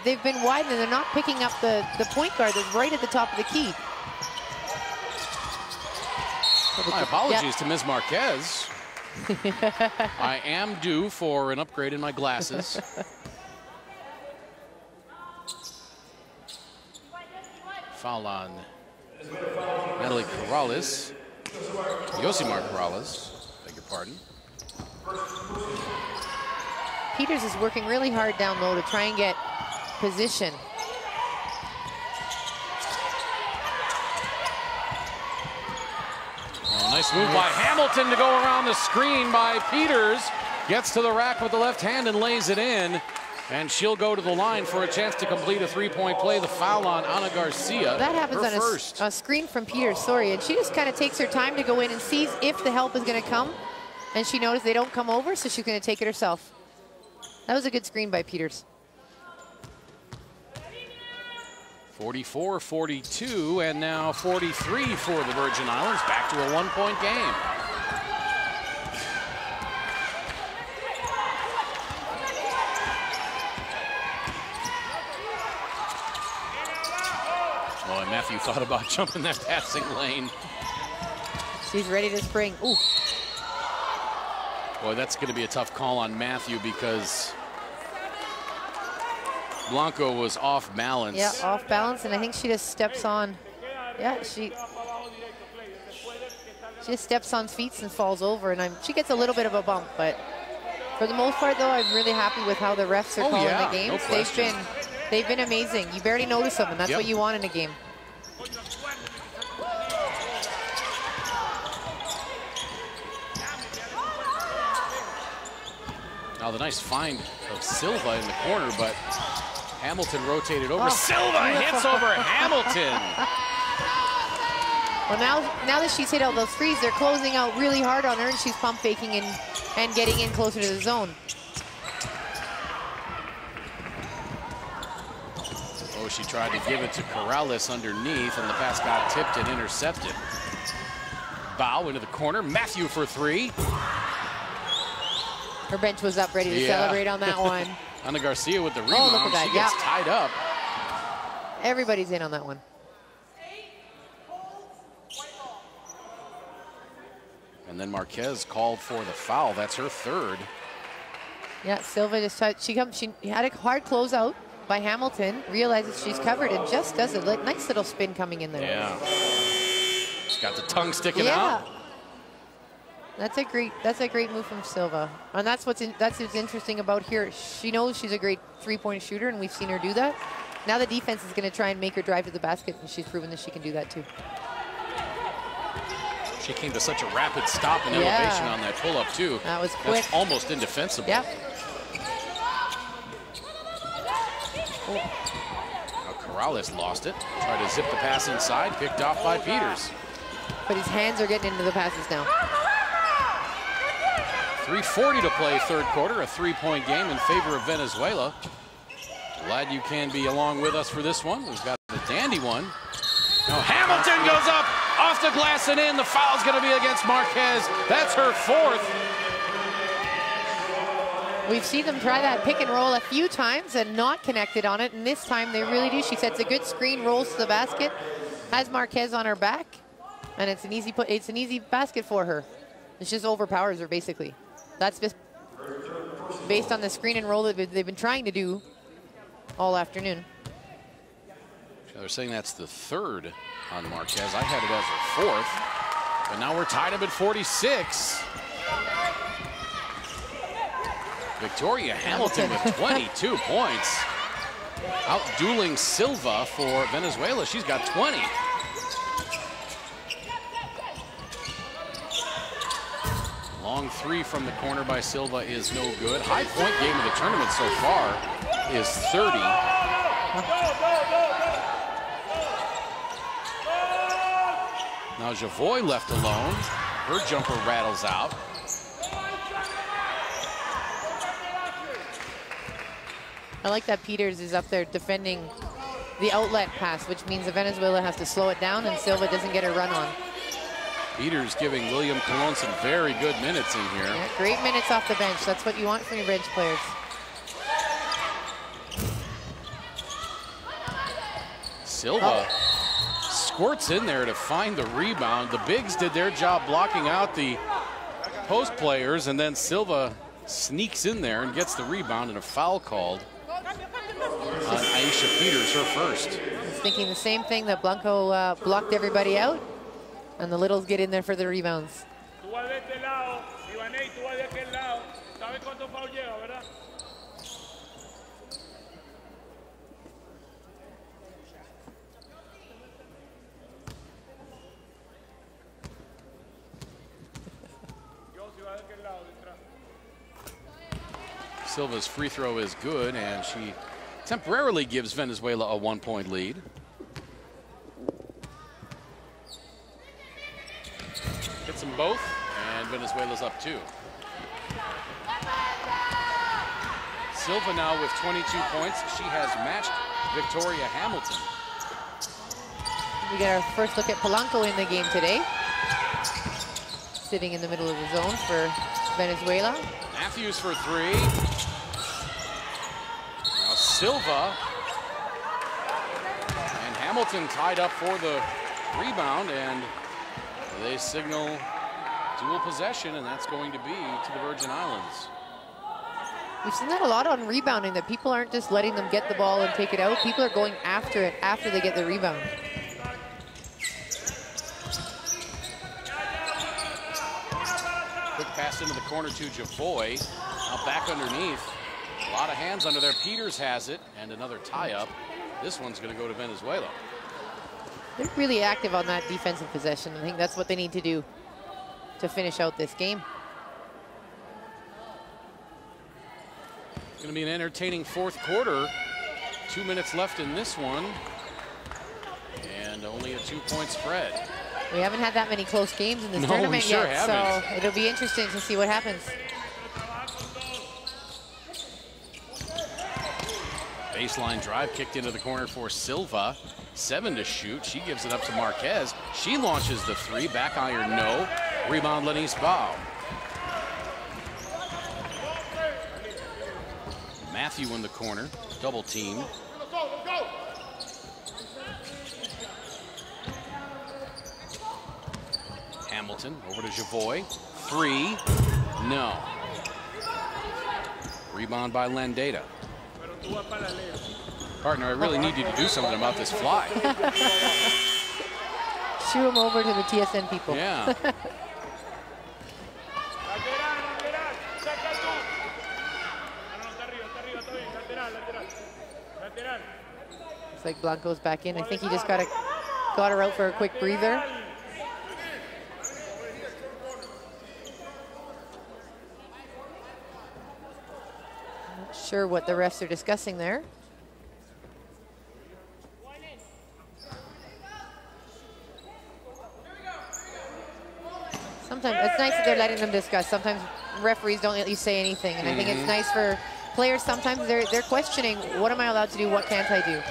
they've been wide and they're not picking up the point guard that's right at the top of the key. My apologies to Ms. Marquez. I am due for an upgrade in my glasses. Foul on Natalie Corrales. Yosimar Corrales, beg your pardon. Peters is working really hard down low to try and get position. Oh, nice move by Hamilton to go around the screen by Peters. Gets to the rack with the left hand and lays it in. And she'll go to the line for a chance to complete a three-point play. The foul on Ana Garcia. That happens on a screen from Peters, sorry. And she just kind of takes her time to go in and sees if the help is going to come. And she noticed they don't come over, so she's going to take it herself. That was a good screen by Peters. 44-42, and now 43 for the Virgin Islands. Back to a one-point game. Oh, and Matthew thought about jumping that passing lane. She's ready to spring. Ooh. Boy, that's going to be a tough call on Matthew because Blanco was off balance. Yeah, off balance, and I think she just steps on. Yeah, she just steps on feet and falls over, and she gets a little bit of a bump, but for the most part, though, I'm really happy with how the refs are calling the games. No, they've been amazing. You barely notice them, and that's what you want in a game. Now the nice find of Silva in the corner, but Hamilton rotated over. Oh, Silva hits over Hamilton. Well, now that she's hit all those threes, they're closing out really hard on her, and she's pump faking and getting in closer to the zone. Oh, she tried to give it to Corrales underneath, and the pass got tipped and intercepted. Bow into the corner. Matthew for three. Her bench was up ready to celebrate on that one. Ana Garcia with the rebound. Oh, look at that. She gets tied up. Everybody's in on that one. And then Marquez called for the foul. That's her third. Yeah, Silva just touched. She had a hard closeout by Hamilton, realizes she's covered, and just does a nice little spin coming in there. Yeah. She's got the tongue sticking out. That's a great move from Silva, and that's what's interesting about here. She knows she's a great three-point shooter, and we've seen her do that. Now the defense is going to try and make her drive to the basket, and she's proven that she can do that too. She came to such a rapid stop and elevation on that pull-up too. That was quick. That's almost indefensible. Yep. Now Corrales lost it. Tried to zip the pass inside, picked off by Peters. But his hands are getting into the passes now. 3:40 to play third quarter, a three-point game in favor of Venezuela. Glad you can be along with us for this one. We've got the dandy one. Now Hamilton goes up, off the glass and in. The foul's going to be against Marquez. That's her fourth. We've seen them try that pick and roll a few times and not connected on it, and this time they really do. She sets a good screen, rolls to the basket, has Marquez on her back, and it's an easy basket for her. It just overpowers her basically. That's just based on the screen and roll that they've been trying to do all afternoon. They're saying that's the third on Marquez. I had it as her fourth, but now we're tied up at 46. Victoria Hamilton with 22 points. Out-dueling Silva for Venezuela. She's got 20. Long three from the corner by Silva is no good. High point game of the tournament so far is 30. Now Javoy left alone. Her jumper rattles out. I like that Peters is up there defending the outlet pass, which means that Venezuela has to slow it down and Silva doesn't get a run on. Peters giving William Colon some very good minutes in here. Yeah, great minutes off the bench. That's what you want from your bench players. Silva squirts in there to find the rebound. The bigs did their job blocking out the post players, and then Silva sneaks in there and gets the rebound, and a foul called on Aisha Peters, her first. He's thinking the same thing, that Blanco blocked everybody out, and the littles get in there for the rebounds. Silva's free throw is good, and she temporarily gives Venezuela a 1-point lead. Hits them both, and Venezuela's up 2. Silva now with 22 points. She has matched Victoria Hamilton. We get our first look at Polanco in the game today. Sitting in the middle of the zone for Venezuela. Matthews for 3. Now Silva and Hamilton tied up for the rebound, and they signal dual possession, and that's going to be to the Virgin Islands. We've seen that a lot on rebounding, that people aren't just letting them get the ball and take it out. People are going after it after they get the rebound. Quick pass into the corner to Javoy. Now back underneath. A lot of hands under there. Peters has it, and another tie-up. This one's going to go to Venezuela. They're really active on that defensive possession. I think that's what they need to do to finish out this game. It's going to be an entertaining fourth quarter. 2 minutes left in this one, and only a 2-point spread. We haven't had that many close games in this tournament yet, so it'll be interesting to see what happens. Baseline drive kicked into the corner for Silva. 7 to shoot. She gives it up to Marquez. She launches the 3. Back iron, no. Rebound, Lenise Bao. Matthew in the corner. Double team. Hamilton over to Javoy. 3. No. Rebound by Landeta. Partner, I really need you to do something about this fly. Shoo him over to the TSN people. Yeah. Looks like Blanco's back in. I think he just got her out for a quick breather. Not sure what the refs are discussing there. Sometimes it's nice that they're letting them discuss. Sometimes referees don't let you say anything, and I think it's nice for players. Sometimes they're questioning, what am I allowed to do, what can't I do?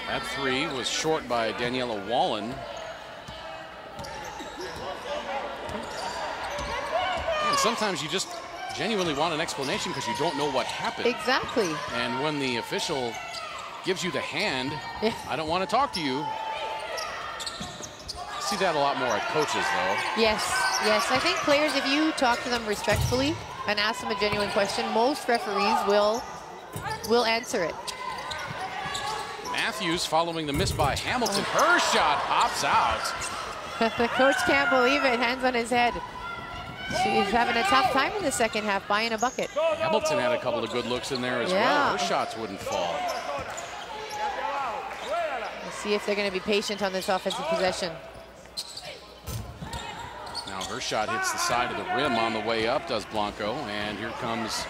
That 3 was short by Daniela Wallen. And sometimes you just genuinely want an explanation because you don't know what happened. Exactly. And when the official gives you the hand, I don't want to talk to you. See that a lot more at coaches, though. Yes, yes. I think players, if you talk to them respectfully and ask them a genuine question, most referees will answer it. Matthews following the miss by Hamilton. Her shot pops out. The coach can't believe it. Hands on his head. She's having a tough time in the second half buying a bucket. Hamilton had a couple of good looks in there as well. Her shots wouldn't fall. We'll see if they're going to be patient on this offensive possession. Now her shot hits the side of the rim on the way up, does Blanco. And here comes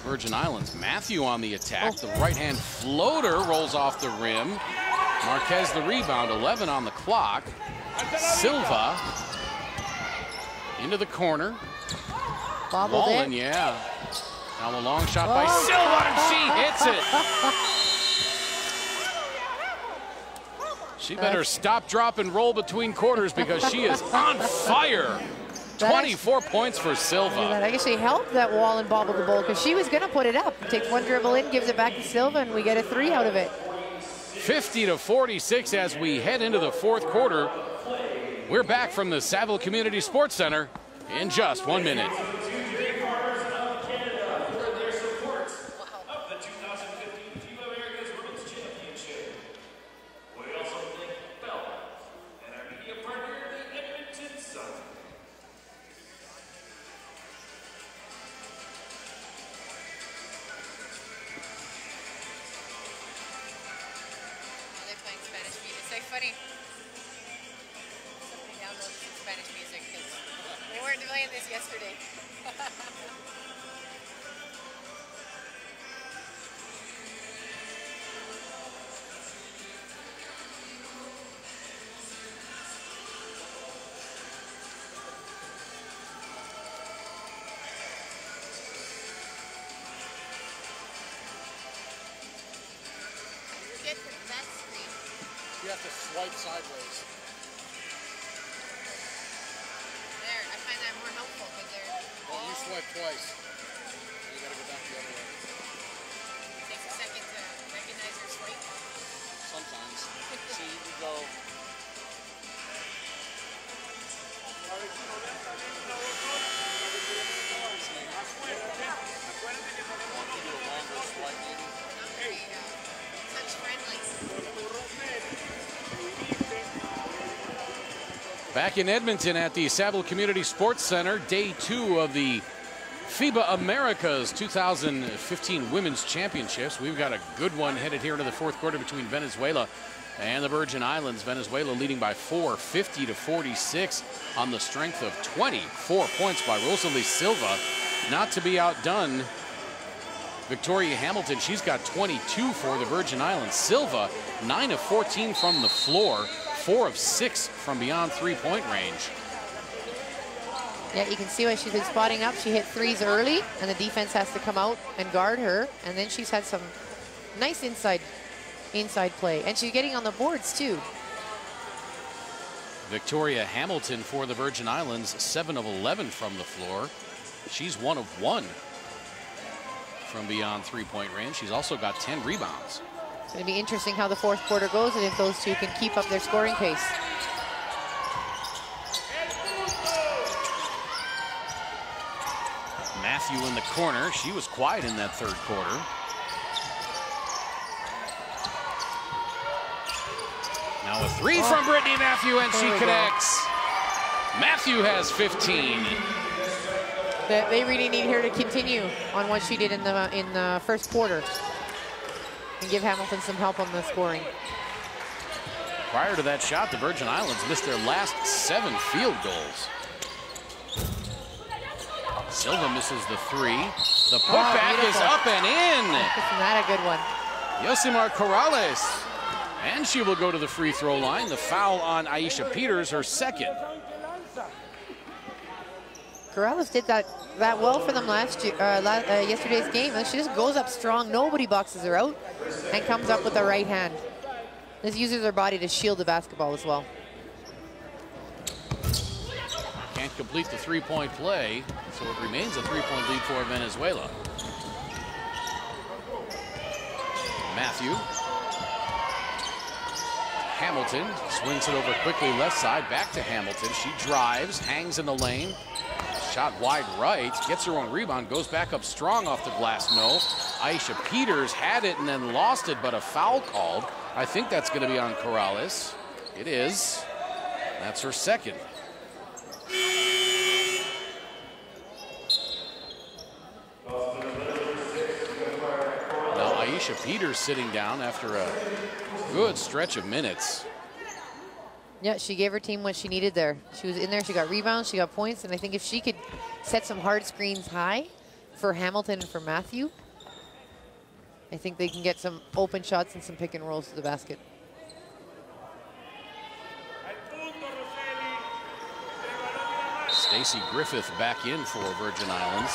Virgin Islands. Matthew on the attack. The right-hand floater rolls off the rim. Marquez the rebound, 11 on the clock. Silva into the corner. Wallen, yeah. Now a long shot by Silva, and she hits it. She better stop, drop, and roll between quarters because she is on fire. 24 points for Silva. That actually helped that wall and bobble the ball because she was going to put it up. Takes one dribble in, gives it back to Silva, and we get a 3 out of it. 50-46 as we head into the fourth quarter. We're back from the Saville Community Sports Center in just 1 minute. You have to swipe sideways. There, I find that more helpful because they're. Well, you swipe twice. You gotta go back the other way. It takes a second to recognize your swipe. Sometimes. So you can go. Back in Edmonton at the Saville Community Sports Center, day 2 of the FIBA Americas 2015 Women's Championships. We've got a good one headed here into the fourth quarter between Venezuela and the Virgin Islands. Venezuela leading by 4, 50-46 on the strength of 24 points by Rosalie Silva. Not to be outdone, Victoria Hamilton, she's got 22 for the Virgin Islands. Silva, 9 of 14 from the floor. 4 of 6 from beyond three-point range. Yeah, you can see why she's been spotting up. She hit threes early, and the defense has to come out and guard her. And then she's had some nice inside play. And she's getting on the boards, too. Victoria Hamilton for the Virgin Islands, 7 of 11 from the floor. She's 1 of 1 from beyond three-point range. She's also got 10 rebounds. It's going to be interesting how the fourth quarter goes and if those two can keep up their scoring pace. Matthew in the corner. She was quiet in that third quarter. Now a 3 from Brittany Matthew, and she connects. Matthew has 15. They really need her to continue on what she did in the first quarter and give Hamilton some help on the scoring. Prior to that shot, the Virgin Islands missed their last 7 field goals. Silva misses the 3. The putback is up and in. Isn't that a good one? Yosimar Corrales. And she will go to the free throw line. The foul on Aisha Peters, her second. Corrales did that well for them yesterday's game. She just goes up strong. Nobody boxes her out and comes up with the right hand. This uses her body to shield the basketball as well. Can't complete the three-point play, so it remains a 3-point lead for Venezuela. Matthew. Hamilton swings it over quickly left side, back to Hamilton. She drives, hangs in the lane. Shot wide right, gets her own rebound, goes back up strong off the glass. No. Aisha Peters had it and then lost it, but a foul called. I think that's going to be on Corrales. It is. That's her second. Now Aisha Peters sitting down after a good stretch of minutes. Yeah, she gave her team what she needed there. She was in there, she got rebounds, she got points, and I think if she could set some hard screens high for Hamilton and for Matthew, I think they can get some open shots and some pick and rolls to the basket. Stacey Griffith back in for Virgin Islands.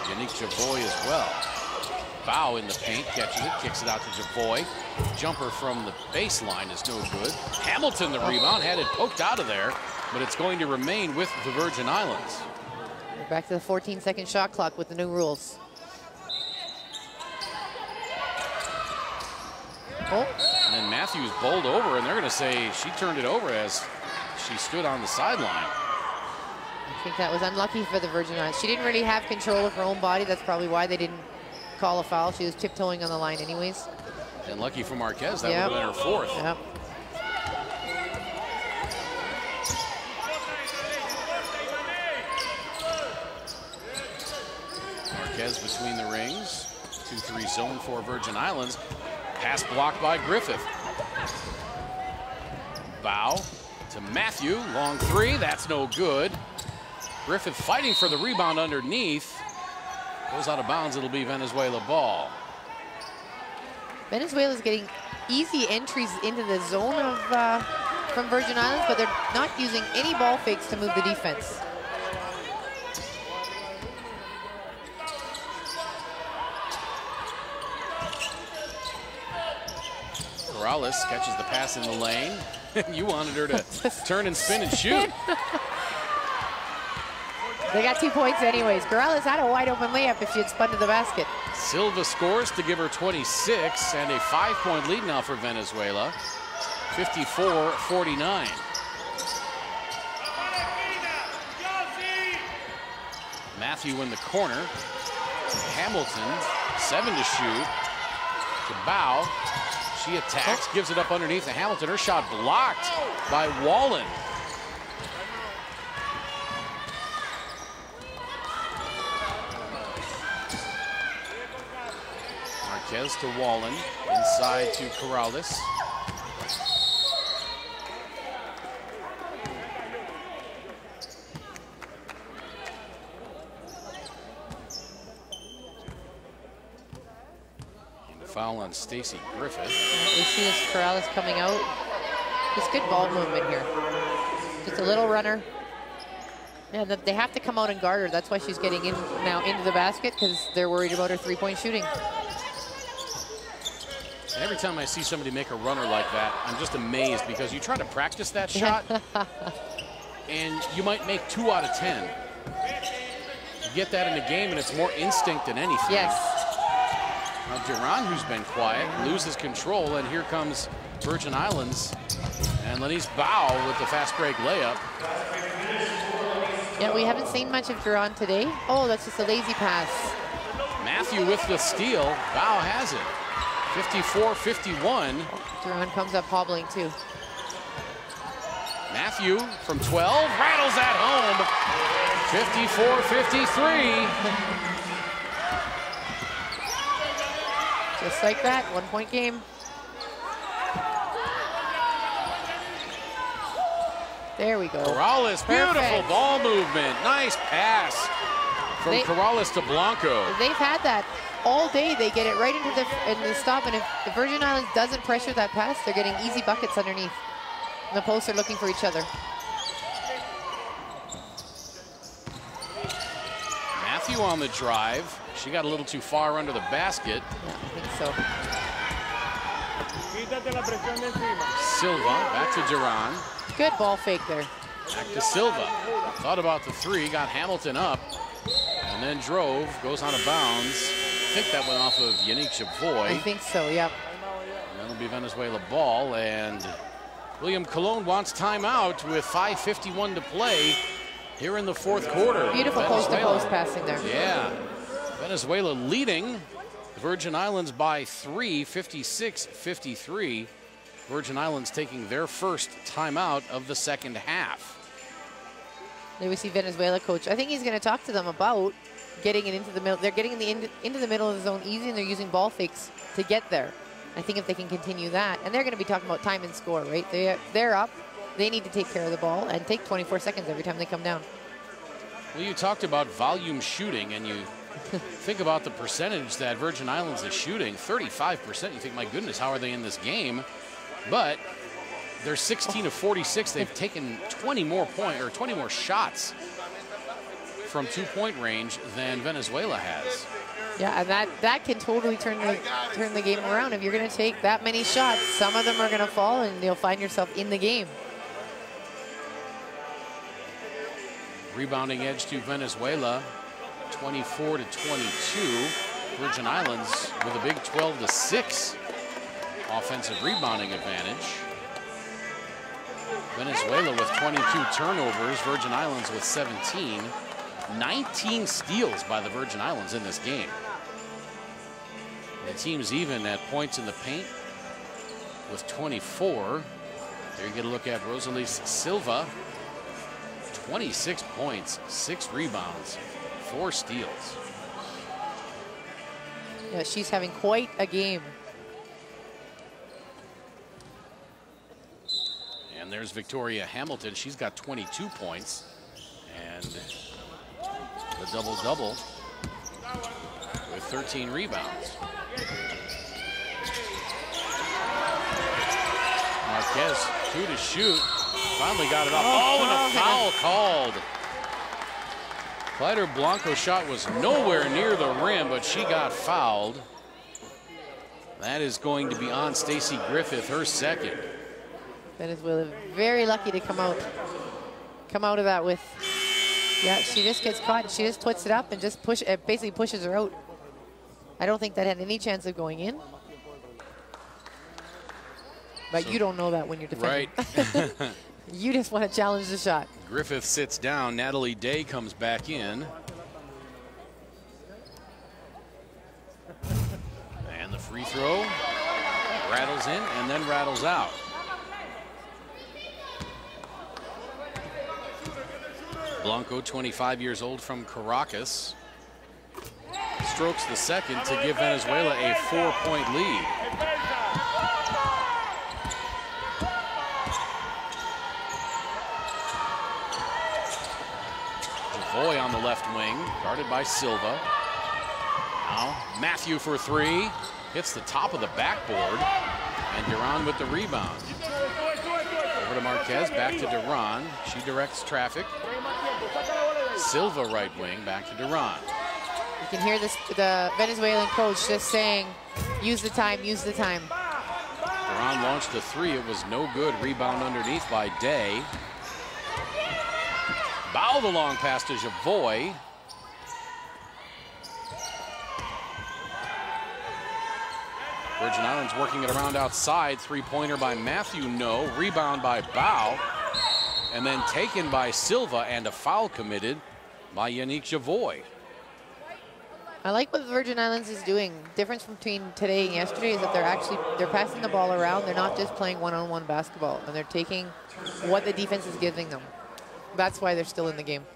Yannick Javoy as well. Bow in the paint, catches it, kicks it out to Javoy. Jumper from the baseline is no good. Hamilton the rebound, had it poked out of there. but it's going to remain with the Virgin Islands. We're back to the 14-second shot clock with the new rules. Oh. And then Matthews bowled over, and they're going to say she turned it over as she stood on the sideline. I think that was unlucky for the Virgin Islands. She didn't really have control of her own body. That's probably why they didn't call a foul. She was tiptoeing on the line anyways. And lucky for Marquez, that would have been her fourth. Yep. Marquez between the rings. 2-3 zone for Virgin Islands. Pass blocked by Griffith. Bow to Matthew. Long three. That's no good. Griffith fighting for the rebound underneath. Goes out of bounds. It'll be Venezuela ball. Venezuela's getting easy entries into the zone of from Virgin Islands, but they're not using any ball fakes to move the defense. Corrales catches the pass in the lane. You wanted her to turn and spin and shoot. They got 2 points anyways. Corrales had a wide open layup if she had spun to the basket. Silva scores to give her 26 and a 5-point lead now for Venezuela. 54-49. Matthew in the corner. Hamilton, 7 to shoot. To Bow. She attacks, gives it up underneath to Hamilton. Her shot blocked by Wallen. Marquez to Wallen, inside to Corrales. Foul on Stacey Griffith. We see this Corrales coming out. Just good ball movement here. Just a little runner. Yeah, they have to come out and guard her. That's why she's getting in now into the basket, because they're worried about her three-point shooting. And every time I see somebody make a runner like that, I'm just amazed, because you try to practice that shot and you might make 2 out of 10. You get that in a game and it's more instinct than anything. Yes. Now Duran, who's been quiet, loses control, and here comes Virgin Islands. And Lenise Bow with the fast break layup. Yeah, we haven't seen much of Duran today. Oh, that's just a lazy pass. Matthew with the steal. Bow has it. 54-51. Duran comes up hobbling too. Matthew from 12, rattles that home. 54-53. Just like that, 1-point game. There we go. Corrales, beautiful Perfect. ball movement. Nice pass from Corrales to Blanco. They've had that all day. They get it right into the stop, and if the Virgin Islands doesn't pressure that pass, they're getting easy buckets underneath. And the posts are looking for each other. Matthew on the drive. She got a little too far under the basket. Yeah, I think so. Silva back to Duran. Good ball fake there. Back to Silva. Thought about the three, got Hamilton up, and then drove, goes out of bounds. I think that went off of Yannick Chavoy. I think so, yep. And that'll be Venezuela ball, and William Colon wants timeout with 5:51 to play here in the fourth quarter. Beautiful post-to-post passing there. Yeah. Venezuela leading the Virgin Islands by 3, 56-53. Virgin Islands taking their first timeout of the second half. There we see Venezuela coach. I think he's going to talk to them about getting it into the middle. They're getting into the middle of the zone easy, and they're using ball fakes to get there. I think if they can continue that, and they're going to be talking about time and score, right? They're up. They need to take care of the ball and take 24 seconds every time they come down. Well, you talked about volume shooting, and you think about the percentage that Virgin Islands is shooting, 35%. You think, my goodness, how are they in this game? But they're 16 of 46. They've taken 20 more shots from 2-point range than Venezuela has. Yeah, and that can totally turn the game around. If you're going to take that many shots, some of them are going to fall, and you'll find yourself in the game. Rebounding edge to Venezuela, 24 to 22. Virgin Islands with a big 12 to 6 offensive rebounding advantage. Venezuela with 22 turnovers, Virgin Islands with 17. 19 steals by the Virgin Islands in this game. The team's even at points in the paint with 24. There you get a look at Rosalise Silva. 26 points, 6 rebounds, 4 steals. Yeah, she's having quite a game. And there's Victoria Hamilton. She's got 22 points and the double-double with 13 rebounds. Marquez, 2 to shoot. Finally got it off. Oh, and a foul called. Clyder Blanco's shot was nowhere near the rim, but she got fouled. That is going to be on Stacey Griffith, her second. Venezuela very lucky to come out of that with. Yeah, she just gets caught and she just puts it up and just basically pushes her out. I don't think that had any chance of going in. But so, you don't know that when you're defending. Right. You just want to challenge the shot. Griffith sits down. Natalie Day comes back in. And the free throw rattles in and then rattles out. Blanco, 25 years old, from Caracas, strokes the second to give Venezuela a 4-point lead. Javoy on the left wing, guarded by Silva. Now Matthew for 3, hits the top of the backboard, and Duran with the rebound. Over to Marquez, back to Duran. She directs traffic. Silva right wing, back to Duran. You can hear this, the Venezuelan coach just saying, use the time, use the time. Duran launched the 3, it was no good. Rebound underneath by Day. Bow the long pass to Javoy. Virgin Islands working it around outside. 3-pointer by Matthew, no. Rebound by Bow. And then taken by Silva, and a foul committed by Yannick Javoy. I like what the Virgin Islands is doing. Difference between today and yesterday is that they're passing the ball around. They're not just playing one-on-one basketball, and they're taking what the defense is giving them. That's why they're still in the game.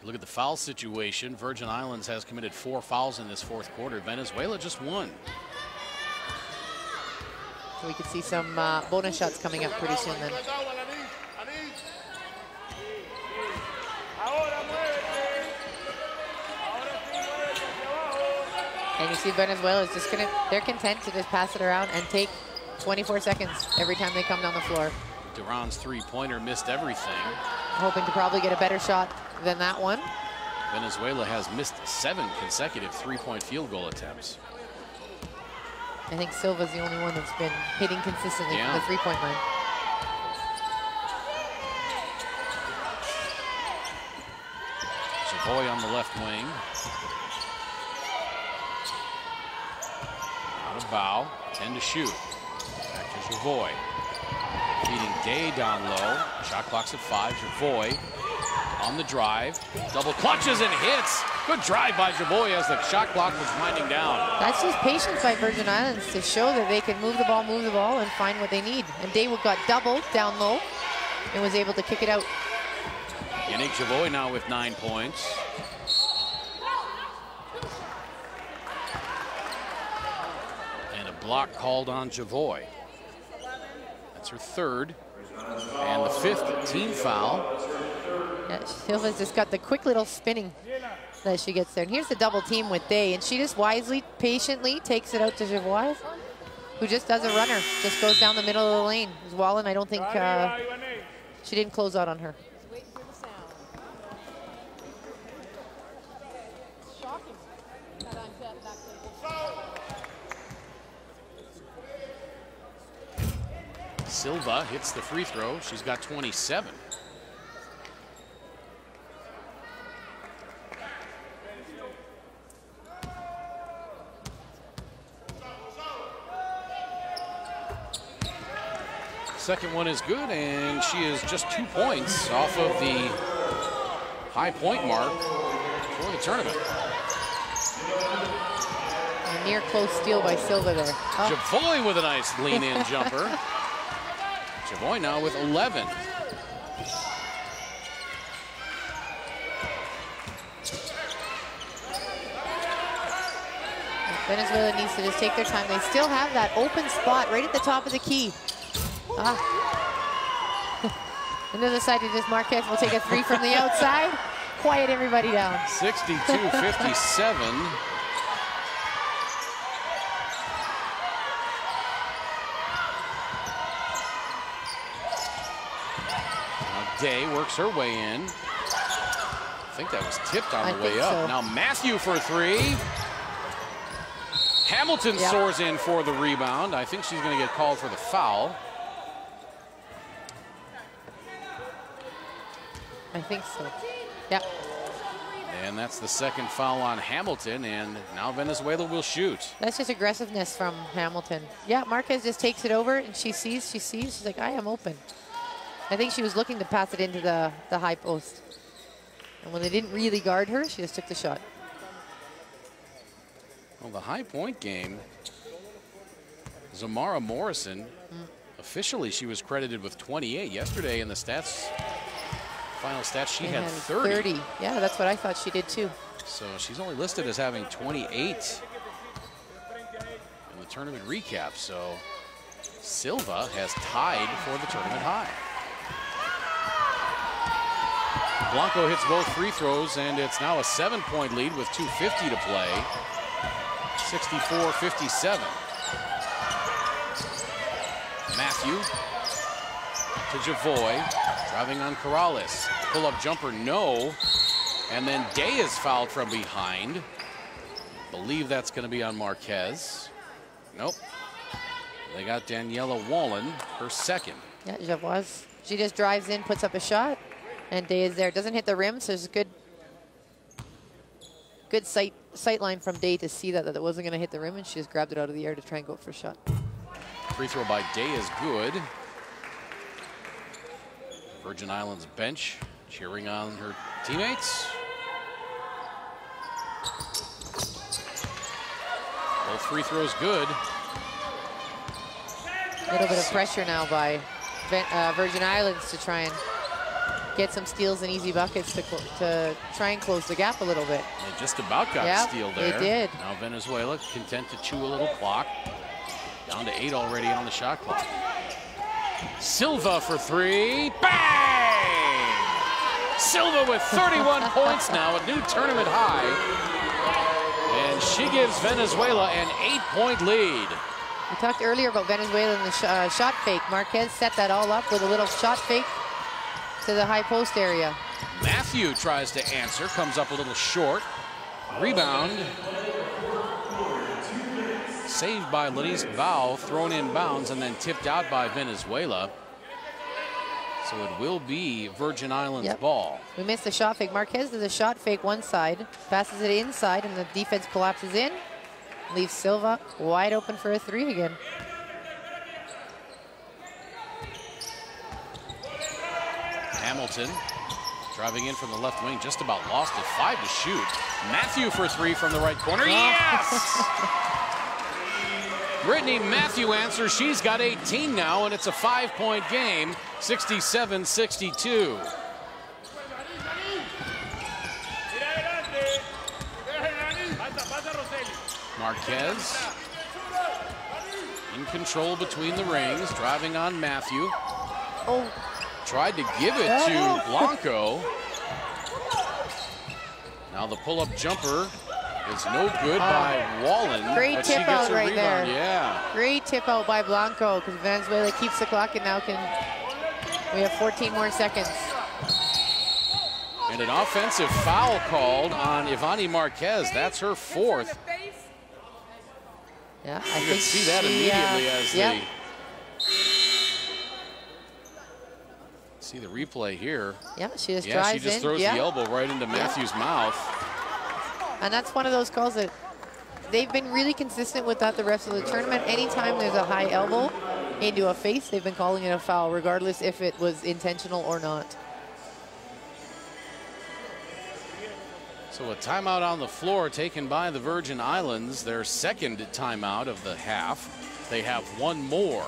Look at the foul situation. Virgin Islands has committed 4 fouls in this fourth quarter. Venezuela just 1. So we could see some bonus shots coming up pretty soon then. And you see Venezuela is just they're content to just pass it around and take 24 seconds every time they come down the floor. Duran's 3-pointer missed everything. Hoping to probably get a better shot than that one. Venezuela has missed 7 consecutive 3-point field goal attempts. I think Silva's the only one that's been hitting consistently from the 3-point line. Javoy on the left wing. Out of Bow, 10 to shoot. Back to Javoy. Feeding Day down low. Shot clock's at 5. Javoy on the drive. Double clutches and hits. Good drive by Javoy as the shot clock was winding down. That's just patience by Virgin Islands to show that they can move the ball, and find what they need. And Day got doubled down low and was able to kick it out. Yannick Javoy now with 9 points. And a block called on Javoy. That's her 3rd. And the 5th team foul. Yeah, Silva's just got the quick little spinning that she gets there. And here's the double team with Day, and she just wisely, patiently takes it out to Javoy, who just does a runner, just goes down the middle of the lane. Wallen, I don't think she didn't close out on her. Silva hits the free throw. She's got 27. Second one is good, and she is just 2 points off of the high point mark for the tournament. A near close steal by Silva there. Oh. Javoy with a nice lean-in jumper. Javoy now with 11. Venezuela needs to just take their time. They still have that open spot right at the top of the key. And then decided this Marquez will take a three from the outside. Quiet everybody down. 62-57. Now Day works her way in. I think that was tipped on the way up. So. Now Matthew for three. Hamilton soars in for the rebound. I think she's going to get called for the foul. I think so. Yep. And that's the second foul on Hamilton, and now Venezuela will shoot. That's just aggressiveness from Hamilton. Yeah, Marquez just takes it over, and she sees. She's like, I am open. I think she was looking to pass it into the high post. And when they didn't really guard her, she just took the shot. Well, the high point game, Zamara Morrison, officially she was credited with 28. Yesterday in the stats, final stats, she had 30. Yeah, that's what I thought she did too. So she's only listed as having 28 in the tournament recap. So Silva has tied for the tournament high. Blanco hits both free throws, and it's now a 7-point lead with 2:50 to play. 64-57. Matthew to Javoy, driving on Corrales. Pull-up jumper, no. And then Day is fouled from behind. Believe that's going to be on Marquez. Nope. They got Daniela Wallen, her second. Yeah, Javoy. She just drives in, puts up a shot, and Day is there. Doesn't hit the rim, so there's a good sight line from Day to see that it wasn't going to hit the rim, and she just grabbed it out of the air to try and go for a shot. Free throw by Day is good. Virgin Islands bench cheering on her teammates. Both free throws good. A little bit of pressure now by Virgin Islands to try and get some steals and easy buckets to try and close the gap a little bit. They just about got a steal there. They did. Now Venezuela content to chew a little clock. Down to 8 already on the shot clock. Silva for three. Bang! Silva with 31 points now, a new tournament high. And she gives Venezuela an 8-point lead. We talked earlier about Venezuela and the shot fake. Marquez set that all up with a little shot fake to the high post area. Matthew tries to answer, comes up a little short. Rebound. Saved by Lenise Bao, thrown in bounds, and then tipped out by Venezuela. So it will be Virgin Islands ball. We missed the shot fake. Marquez does a shot fake one side, passes it inside, and the defense collapses in. Leaves Silva wide open for a three again. Hamilton driving in from the left wing, just about lost it. 5 to shoot. Matthew for three from the right corner. Yes! Brittany Matthew answers. She's got 18 now, and it's a 5-point game, 67-62. Marquez in control between the rings, driving on Matthew. Oh. Tried to give it to Blanco. Now the pull-up jumper is no good by Wallen. Great tip out right there. Yeah. Great tip out by Blanco, because Venezuela keeps the clock, and now we have 14 more seconds. And an offensive foul called on Ivani Marquez. That's her fourth. Yeah, you can see that immediately as See the replay here. Yeah, she just drives in. Yeah, she just throws the elbow right into Matthew's mouth. And that's one of those calls that they've been really consistent with that the rest of the tournament. Anytime there's a high elbow into a face, they've been calling it a foul, regardless if it was intentional or not. So a timeout on the floor taken by the Virgin Islands, their second timeout of the half. They have one more.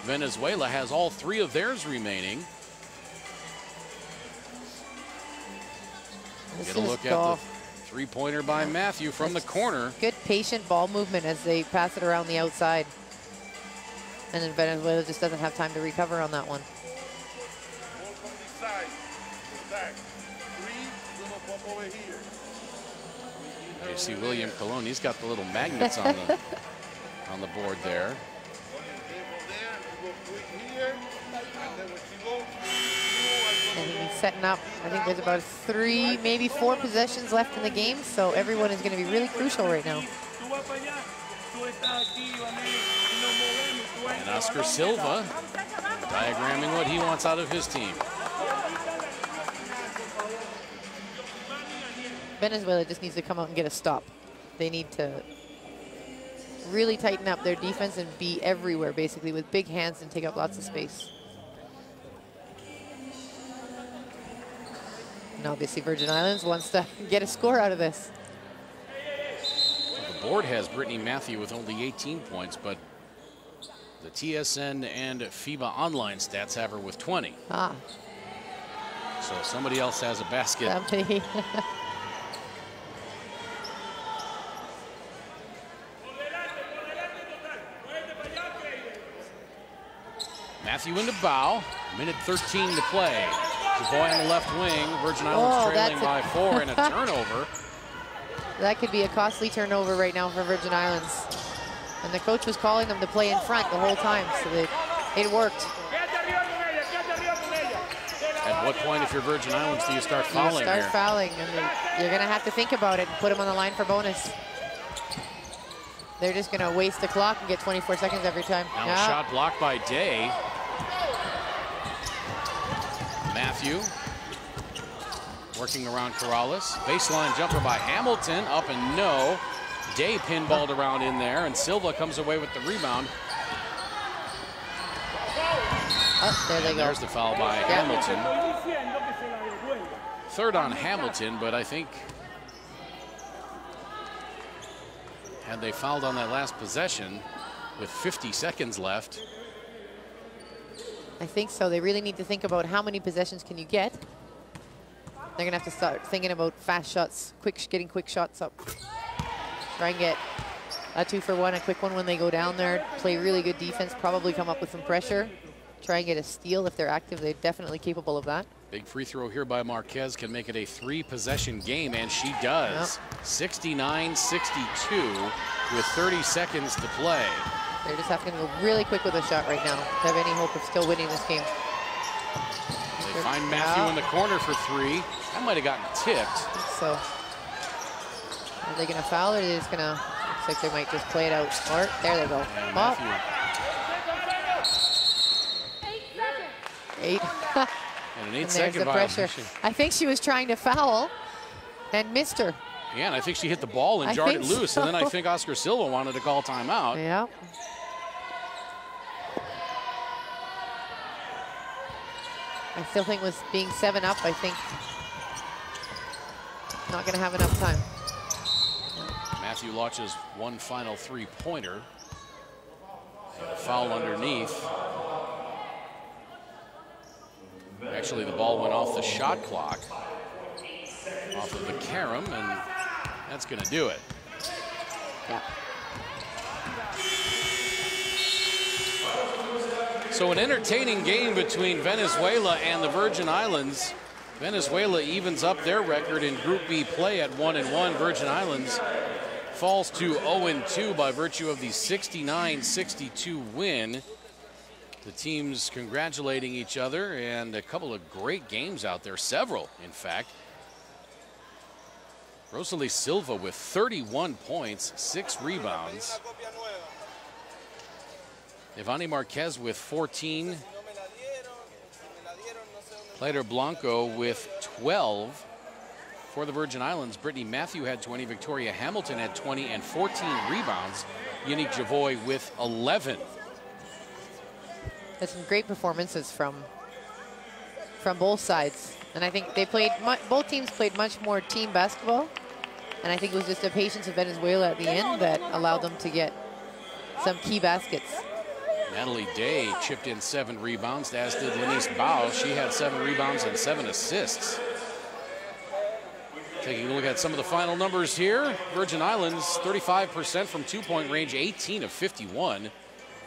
Venezuela has all 3 of theirs remaining. Get a look at the three-pointer by Matthew from the corner. Good patient ball movement as they pass it around the outside. And then Venezuela just doesn't have time to recover on that one. You see William Colon, he's got the little magnets on the board there. And he's setting up, I think there's about 3, maybe 4 possessions left in the game, so everyone is going to be really crucial right now. And Oscar Silva diagramming what he wants out of his team. Venezuela just needs to come out and get a stop. They need to really tighten up their defense and be everywhere, basically, with big hands and take up lots of space. And obviously Virgin Islands wants to get a score out of this. The board has Brittany Matthew with only 18 points, but the TSN and FIBA online stats have her with 20. Ah. So somebody else has a basket. Somebody. Matthew into bow, minute 13 to play. Boy on the left wing, Virgin Islands trailing by 4 and a turnover. That could be a costly turnover right now for Virgin Islands. And the coach was calling them to play in front the whole time, so it worked. At what point, if you're Virgin Islands, do you start fouling You start here? fouling, and you're going to have to think about it and put them on the line for bonus. They're just going to waste the clock and get 24 seconds every time. Now a shot blocked by Day. Matthew working around Corrales. Baseline jumper by Hamilton, up and no. Day pinballed around in there, and Silva comes away with the rebound. Oh, there they go. There's the foul by Hamilton. Third on Hamilton, but I think had they fouled on that last possession with 50 seconds left. I think so. They really need to think about how many possessions can you get. They're going to have to start thinking about fast shots, getting quick shots up. Try and get a 2-for-1, a quick one when they go down there. Play really good defense, probably come up with some pressure. Try and get a steal if they're active. They're definitely capable of that. Big free throw here by Marquez can make it a 3-possession game, and she does. Yep. 69-62 with 30 seconds to play. They're just having to go really quick with a shot right now to have any hope of still winning this game. They find Matthew in the corner for 3. That might have gotten tipped. So, are they going to foul, or are they just going to? Looks like they might just play it out. Or there they go. And Matthew. 8. And an 8-second there's the pressure. violation. I think she was trying to foul and missed her. Yeah, and I think she hit the ball and jarred it loose. And then I think Oscar Silva wanted to call timeout. Yeah. I still think with being 7 up, I think not going to have enough time. Matthew launches one final 3-pointer. A foul underneath. Actually, the ball went off the shot clock, off of the carom, and that's going to do it. Yeah. So an entertaining game between Venezuela and the Virgin Islands. Venezuela evens up their record in Group B play at 1-1. Virgin Islands falls to 0-2 by virtue of the 69-62 win. The teams congratulating each other, and a couple of great games out there, several, in fact. Rosalie Silva with 31 points, 6 rebounds. Ivani Marquez with 14. Claytor Blanco with 12 for the Virgin Islands. Brittany Matthew had 20. Victoria Hamilton had 20 and 14 rebounds. Unique Javoy with 11. That's some great performances from both sides. And I think they played, both teams played much more team basketball. And I think it was just the patience of Venezuela at the end that allowed them to get some key baskets. Natalie Day chipped in 7 rebounds, as did Lenise Bao. She had 7 rebounds and 7 assists. Taking a look at some of the final numbers here. Virgin Islands, 35% from two-point range, 18 of 51.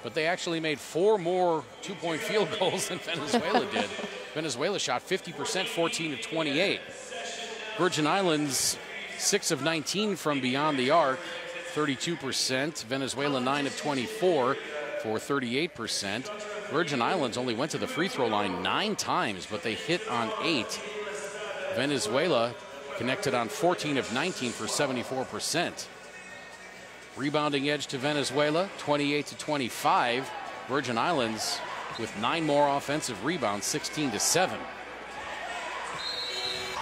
But they actually made 4 more two-point field goals than Venezuela did. Venezuela shot 50%, 14 of 28. Virgin Islands, 6 of 19 from beyond the arc, 32%. Venezuela, 9 of 24 for 38%. Virgin Islands only went to the free throw line 9 times, but they hit on 8. Venezuela connected on 14 of 19 for 74%. Rebounding edge to Venezuela, 28 to 25. Virgin Islands with 9 more offensive rebounds, 16 to 7.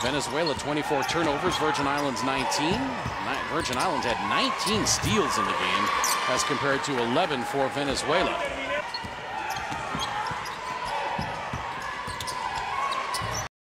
Venezuela 24 turnovers, Virgin Islands 19. Virgin Islands had 19 steals in the game as compared to 11 for Venezuela.